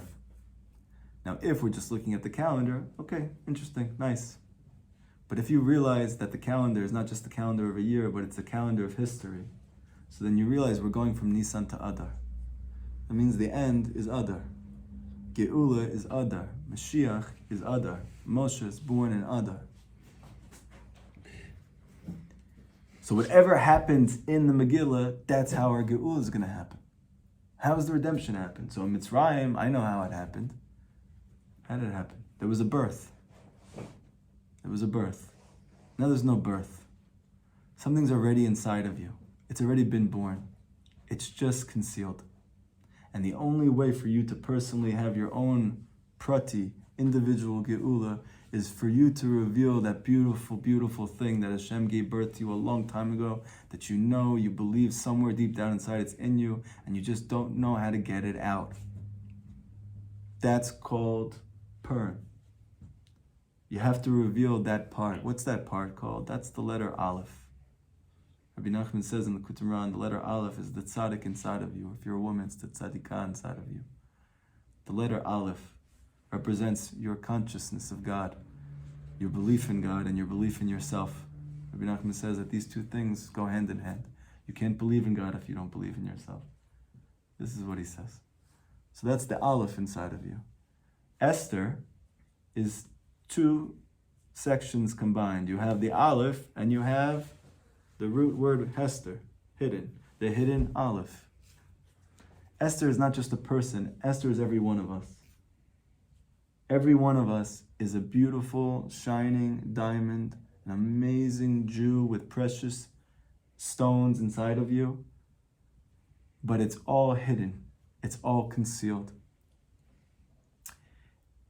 Now, if we're just looking at the calendar, okay, interesting, nice. But if you realize that the calendar is not just the calendar of a year, but it's a calendar of history, so then you realize we're going from Nisan to Adar. That means the end is Adar. Geula is Adar. Mashiach is Adar. Moshe is born in Adar. So whatever happens in the Megillah, that's how our Geula is going to happen. How does the redemption happen? So in Mitzrayim, I know how it happened. How did it happen? There was a birth. There was a birth. Now there's no birth. Something's already inside of you. It's already been born. It's just concealed. And the only way for you to personally have your own prati, individual geula, is for you to reveal that beautiful, beautiful thing that Hashem gave birth to you a long time ago, that you know, you believe somewhere deep down inside it's in you, and you just don't know how to get it out. That's called Purim. You have to reveal that part. What's that part called? That's the letter Aleph. Rabbi Nachman says in the Kutumran, the letter Aleph is the tzaddik inside of you. If you're a woman, it's the tzaddikah inside of you. The letter Aleph represents your consciousness of God, your belief in God, and your belief in yourself. Rabbi Nachman says that these two things go hand in hand. You can't believe in God if you don't believe in yourself. This is what he says. So that's the Aleph inside of you. Esther is two sections combined. You have the Aleph and you have the root word Hester, hidden, the hidden Aleph. Esther is not just a person. Esther is every one of us. Every one of us is a beautiful, shining diamond, an amazing Jew with precious stones inside of you. But it's all hidden. It's all concealed.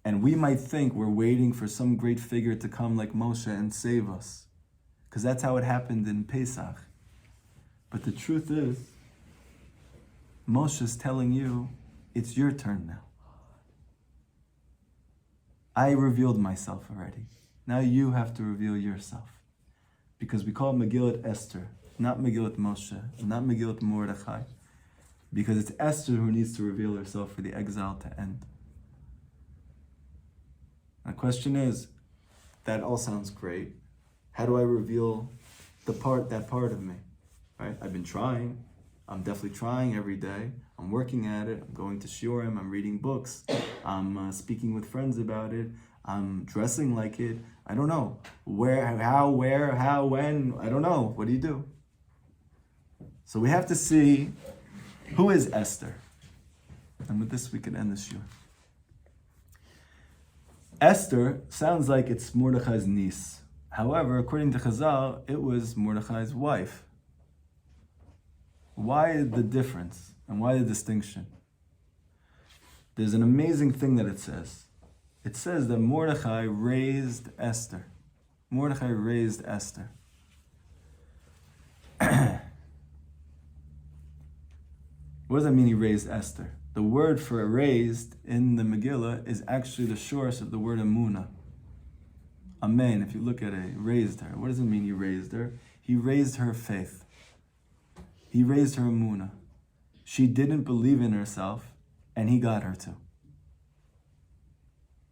And we might think we're waiting for some great figure to come like Moshe and save us, because that's how it happened in Pesach. But the truth is, Moshe is telling you, it's your turn now. I revealed myself already. Now you have to reveal yourself. Because we call it Megillat Esther, not Megillat Moshe, not Megillat Mordechai. Because it's Esther who needs to reveal herself for the exile to end. The question is, that all sounds great. How do I reveal that part of me? Right? I've been trying. I'm definitely trying every day. I'm working at it. I'm going to shiurim. I'm reading books. I'm speaking with friends about it. I'm dressing like it. I don't know. Where, how, when. I don't know. What do you do? So we have to see who is Esther. And with this, we can end the shiur. Esther sounds like it's Mordechai's niece. However, according to Chazal, it was Mordechai's wife. Why the difference? And why the distinction? There's an amazing thing that it says. It says that Mordechai raised Esther. Mordechai raised Esther. What does that mean he raised Esther? The word for raised in the Megillah is actually the source of the word Amunah. Amen. If you look at it, raised her. What does it mean he raised her? He raised her faith. He raised her Amunah. She didn't believe in herself, and he got her to.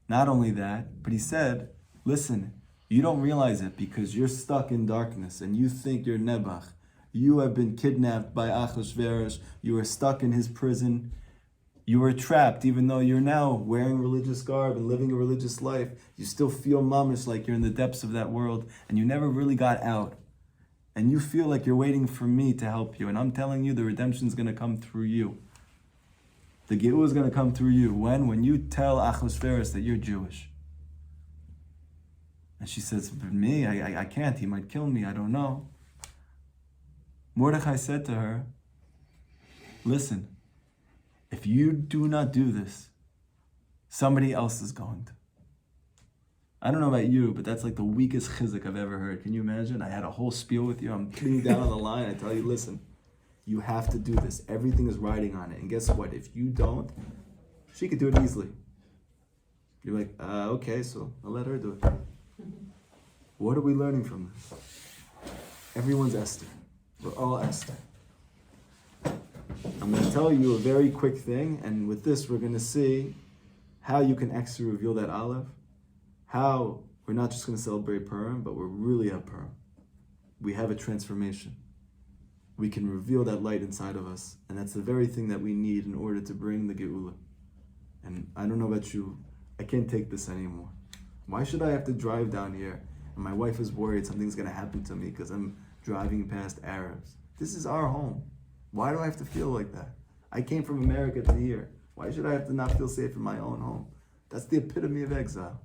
Not only that, but he said, listen, you don't realize it because you're stuck in darkness and you think you're Nebuch. You have been kidnapped by Achashverosh. You are stuck in his prison. You are trapped, even though you're now wearing religious garb and living a religious life. You still feel mamish like you're in the depths of that world and you never really got out. And you feel like you're waiting for me to help you. And I'm telling you, the redemption is going to come through you. The Geulah is going to come through you. When you tell Achashverosh that you're Jewish. And she says, but me, I can't. He might kill me. I don't know. Mordechai said to her, listen, if you do not do this, somebody else is going to. I don't know about you, but that's like the weakest chizuk I've ever heard. Can you imagine? I had a whole spiel with you. I'm putting you down on the line. I tell you, listen, you have to do this. Everything is riding on it. And guess what? If you don't, she could do it easily. You're like, okay, so I'll let her do it. What are we learning from this? Everyone's Esther. We're all Esther. I'm going to tell you a very quick thing, and with this we're going to see how you can actually reveal that Aleph, how we're not just going to celebrate Purim, but we're really at Purim. We have a transformation. We can reveal that light inside of us, and that's the very thing that we need in order to bring the Geulah. And I don't know about you, I can't take this anymore. Why should I have to drive down here, and my wife is worried something's going to happen to me because I'm driving past Arabs? This is our home. Why do I have to feel like that? I came from America to here. Why should I have to not feel safe in my own home? That's the epitome of exile.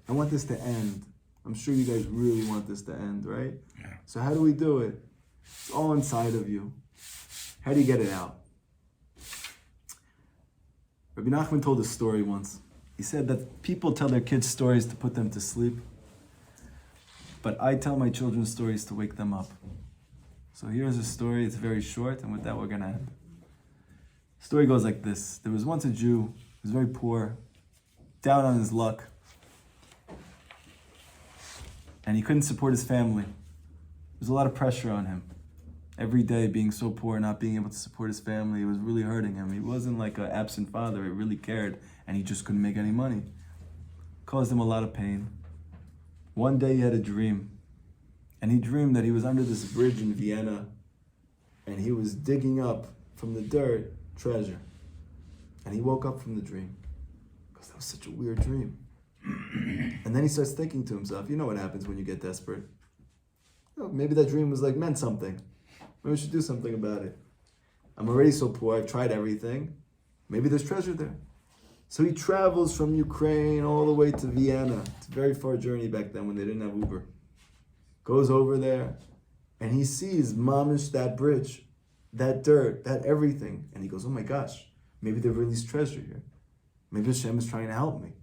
I want this to end. I'm sure you guys really want this to end, right? Yeah. So how do we do it? It's all inside of you. How do you get it out? Rabbi Nachman told a story once. He said that people tell their kids stories to put them to sleep, but I tell my children stories to wake them up. So here's a story, it's very short, and with that we're gonna end. The story goes like this. There was once a Jew who was very poor, down on his luck, and he couldn't support his family. There's a lot of pressure on him. Every day being so poor, not being able to support his family, it was really hurting him. He wasn't like an absent father, he really cared, and he just couldn't make any money. Caused him a lot of pain. One day he had a dream, and he dreamed that he was under this bridge in Vienna, and he was digging up from the dirt treasure. And he woke up from the dream, because that was such a weird dream. And then he starts thinking to himself, you know what happens when you get desperate. Oh, maybe that dream was like meant something. Maybe we should do something about it. I'm already so poor, I've tried everything. Maybe there's treasure there. So he travels from Ukraine all the way to Vienna. It's a very far journey back then when they didn't have Uber. Goes over there, and he sees mamish, that bridge, that dirt, that everything. And he goes, oh my gosh, maybe they've released treasure here. Maybe Hashem is trying to help me.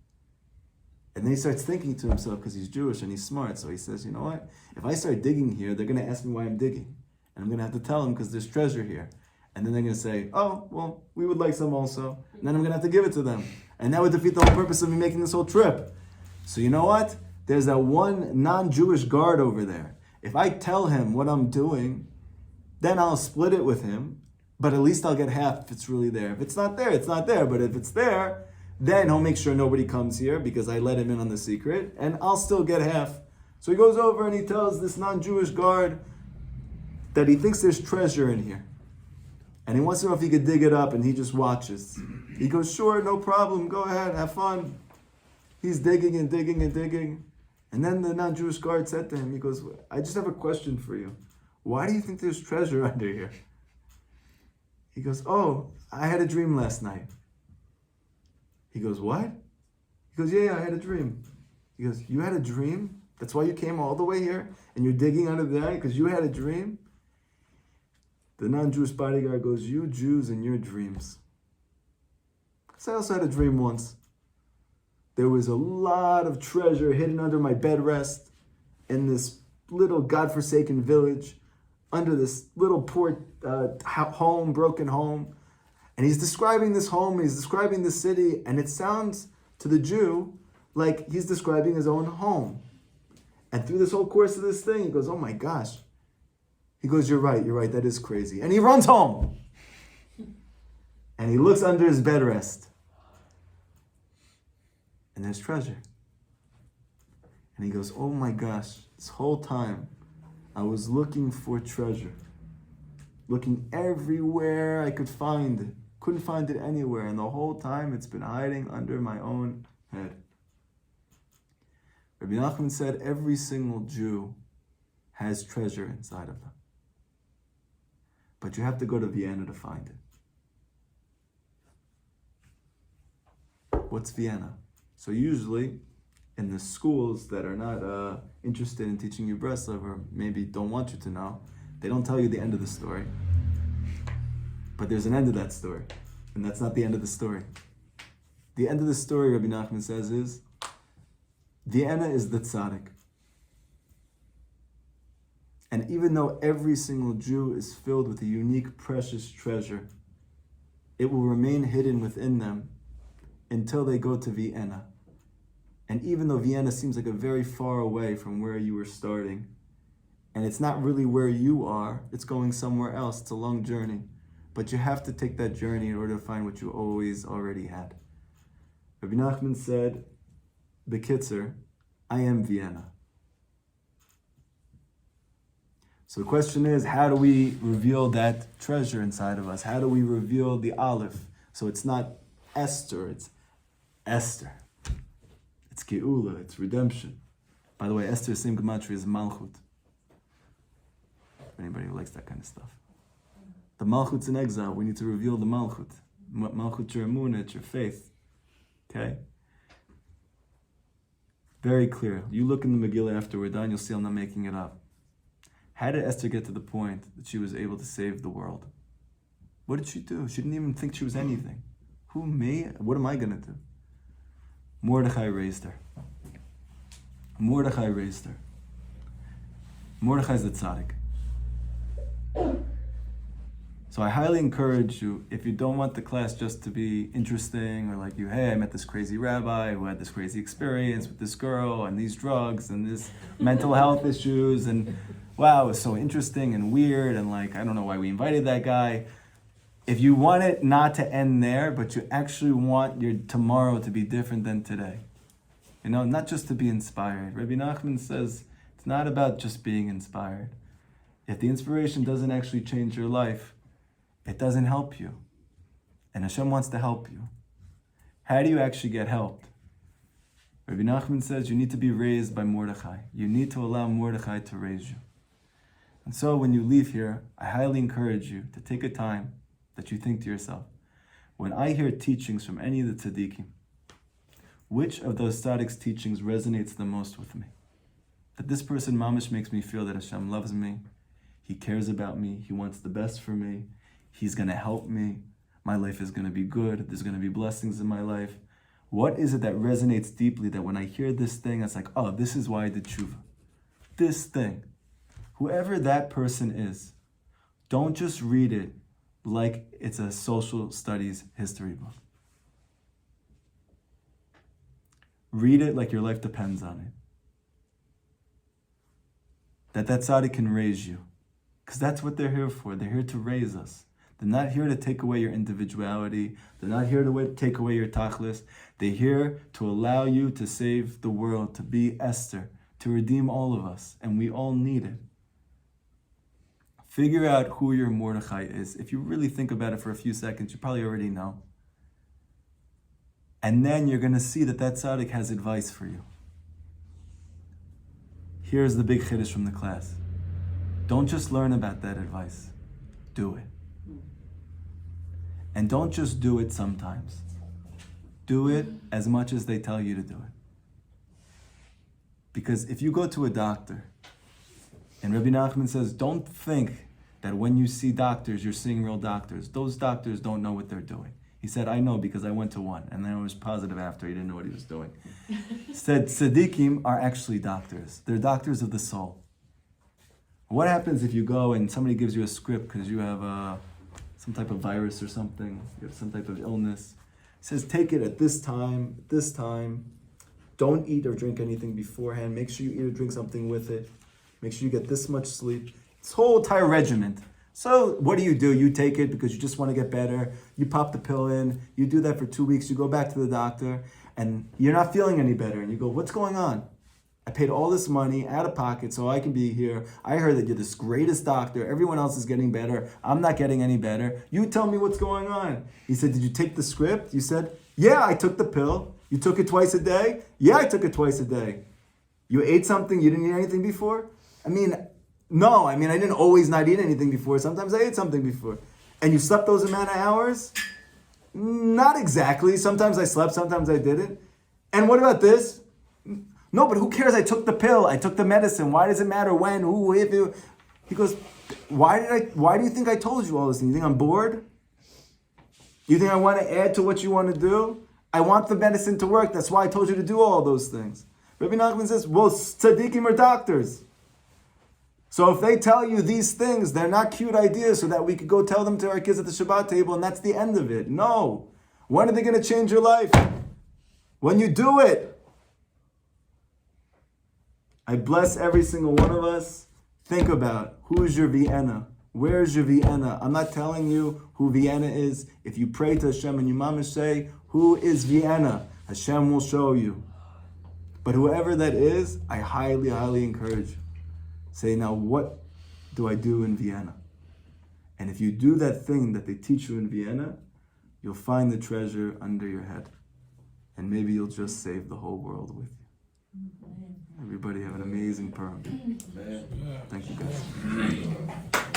And then he starts thinking to himself, because he's Jewish and he's smart, so he says, you know what? If I start digging here, they're going to ask me why I'm digging. And I'm going to have to tell them because there's treasure here. And then they're going to say, oh, well, we would like some also. And then I'm going to have to give it to them. And that would defeat the whole purpose of me making this whole trip. So you know what? There's that one non-Jewish guard over there. If I tell him what I'm doing, then I'll split it with him. But at least I'll get half if it's really there. If it's not there, it's not there. But if it's there, then he'll make sure nobody comes here because I let him in on the secret. And I'll still get half. So he goes over and he tells this non-Jewish guard that he thinks there's treasure in here. And he wants to know if he could dig it up, and he just watches. He goes, sure, no problem, go ahead, have fun. He's digging and digging and digging. And then the non-Jewish guard said to him, he goes, I just have a question for you. Why do you think there's treasure under here? He goes, oh, I had a dream last night. He goes, what? He goes, yeah, I had a dream. He goes, you had a dream? That's why you came all the way here? And you're digging under there because you had a dream? The non-Jewish bodyguard goes, you Jews and your dreams. Because I also had a dream once. There was a lot of treasure hidden under my bed rest in this little godforsaken village, under this little poor home, broken home. And he's describing this home, he's describing the city, and it sounds to the Jew like he's describing his own home. And through this whole course of this thing, he goes, oh my gosh. He goes, you're right, that is crazy. And he runs home. And he looks under his bed rest. And there's treasure. And he goes, oh my gosh, this whole time I was looking for treasure. Looking everywhere I could find it. Couldn't find it anywhere. And the whole time it's been hiding under my own head. Rabbi Nachman said every single Jew has treasure inside of them. But you have to go to Vienna to find it. What's Vienna? So usually in the schools that are not interested in teaching you Breslov, or maybe don't want you to know, they don't tell you the end of the story. But there's an end to that story. And that's not the end of the story. The end of the story, Rabbi Nachman says, is Vienna is the tzaddik. And even though every single Jew is filled with a unique, precious treasure, it will remain hidden within them until they go to Vienna. And even though Vienna seems like a very far away from where you were starting, and it's not really where you are, it's going somewhere else, it's a long journey. But you have to take that journey in order to find what you always already had. Rabbi Nachman said, Bekitzer, I am Vienna. So the question is, how do we reveal that treasure inside of us? How do we reveal the Aleph? So it's not Esther, it's Esther. It's Geula, it's redemption. By the way, Esther's same gematria is Malchut. Anybody who likes that kind of stuff. The Malchut's in exile. We need to reveal the Malchut. Malchut, your emunah, your faith. Okay? Very clear. You look in the Megillah after we're done, you'll see I'm not making it up. How did Esther get to the point that she was able to save the world? What did she do? She didn't even think she was anything. Who, me? What am I going to do? Mordechai raised her. Mordechai raised her. Mordechai's the tzaddik. So I highly encourage you, if you don't want the class just to be interesting, or like you, hey, I met this crazy rabbi who had this crazy experience with this girl and these drugs and this mental health issues, and wow, it was so interesting and weird, and like, I don't know why we invited that guy. If you want it not to end there, but you actually want your tomorrow to be different than today, you know, not just to be inspired. Rabbi Nachman says it's not about just being inspired. If the inspiration doesn't actually change your life, it doesn't help you. And Hashem wants to help you. How do you actually get helped? Rabbi Nachman says you need to be raised by Mordechai. You need to allow Mordechai to raise you. And so when you leave here, I highly encourage you to take a time that you think to yourself, when I hear teachings from any of the tzaddikim, which of those tzaddiks' teachings resonates the most with me? That this person, mamish, makes me feel that Hashem loves me, He cares about me, He wants the best for me, He's going to help me, my life is going to be good, there's going to be blessings in my life. What is it that resonates deeply that when I hear this thing, it's like, oh, this is why I did tshuva. This thing. Whoever that person is, don't just read it like it's a social studies history book. Read it like your life depends on it. That tzaddik can raise you. Because that's what they're here for. They're here to raise us. They're not here to take away your individuality. They're not here to take away your tachlis. They're here to allow you to save the world, to be Esther, to redeem all of us. And we all need it. Figure out who your Mordechai is. If you really think about it for a few seconds, you probably already know. And then you're going to see that tzaddik has advice for you. Here's the big chiddush from the class. Don't just learn about that advice. Do it. And don't just do it sometimes. Do it as much as they tell you to do it. Because if you go to a doctor, and Rabbi Nachman says, don't think that when you see doctors, you're seeing real doctors. Those doctors don't know what they're doing. He said, I know because I went to one. And then I was positive after he didn't know what he was doing. He said, tzaddikim are actually doctors. They're doctors of the soul. What happens if you go and somebody gives you a script because you have some type of virus or something, you have some type of illness. He says, take it at this time. Don't eat or drink anything beforehand. Make sure you eat or drink something with it. Make sure you get this much sleep. This whole entire regiment. So what do? You take it because you just want to get better. You pop the pill in. You do that for 2 weeks. You go back to the doctor and you're not feeling any better. And you go, what's going on? I paid all this money out of pocket so I can be here. I heard that you're this greatest doctor. Everyone else is getting better. I'm not getting any better. You tell me what's going on. He said, did you take the script? You said, yeah, I took the pill. You took it twice a day? Yeah, I took it twice a day. You ate something you didn't eat anything before? No, I didn't always not eat anything before. Sometimes I ate something before. And you slept those amount of hours? Not exactly. Sometimes I slept, sometimes I didn't. And what about this? No, but who cares? I took the pill. I took the medicine. Why does it matter when, who, if you? He goes, why do you think I told you all this? You think I'm bored? You think I want to add to what you want to do? I want the medicine to work. That's why I told you to do all those things. Rabbi Nachman says, well, tzaddikim are doctors. So if they tell you these things, they're not cute ideas so that we could go tell them to our kids at the Shabbat table and that's the end of it. No. When are they going to change your life? When you do it. I bless every single one of us. Think about who's your Vienna. Where's your Vienna? I'm not telling you who Vienna is. If you pray to Hashem and you mamash say, who is Vienna? Hashem will show you. But whoever that is, I highly, highly encourage you. Say, now what do I do in Vienna? And if you do that thing that they teach you in Vienna, you'll find the treasure under your head. And maybe you'll just save the whole world with you. Everybody have an amazing Purim. Thank you guys.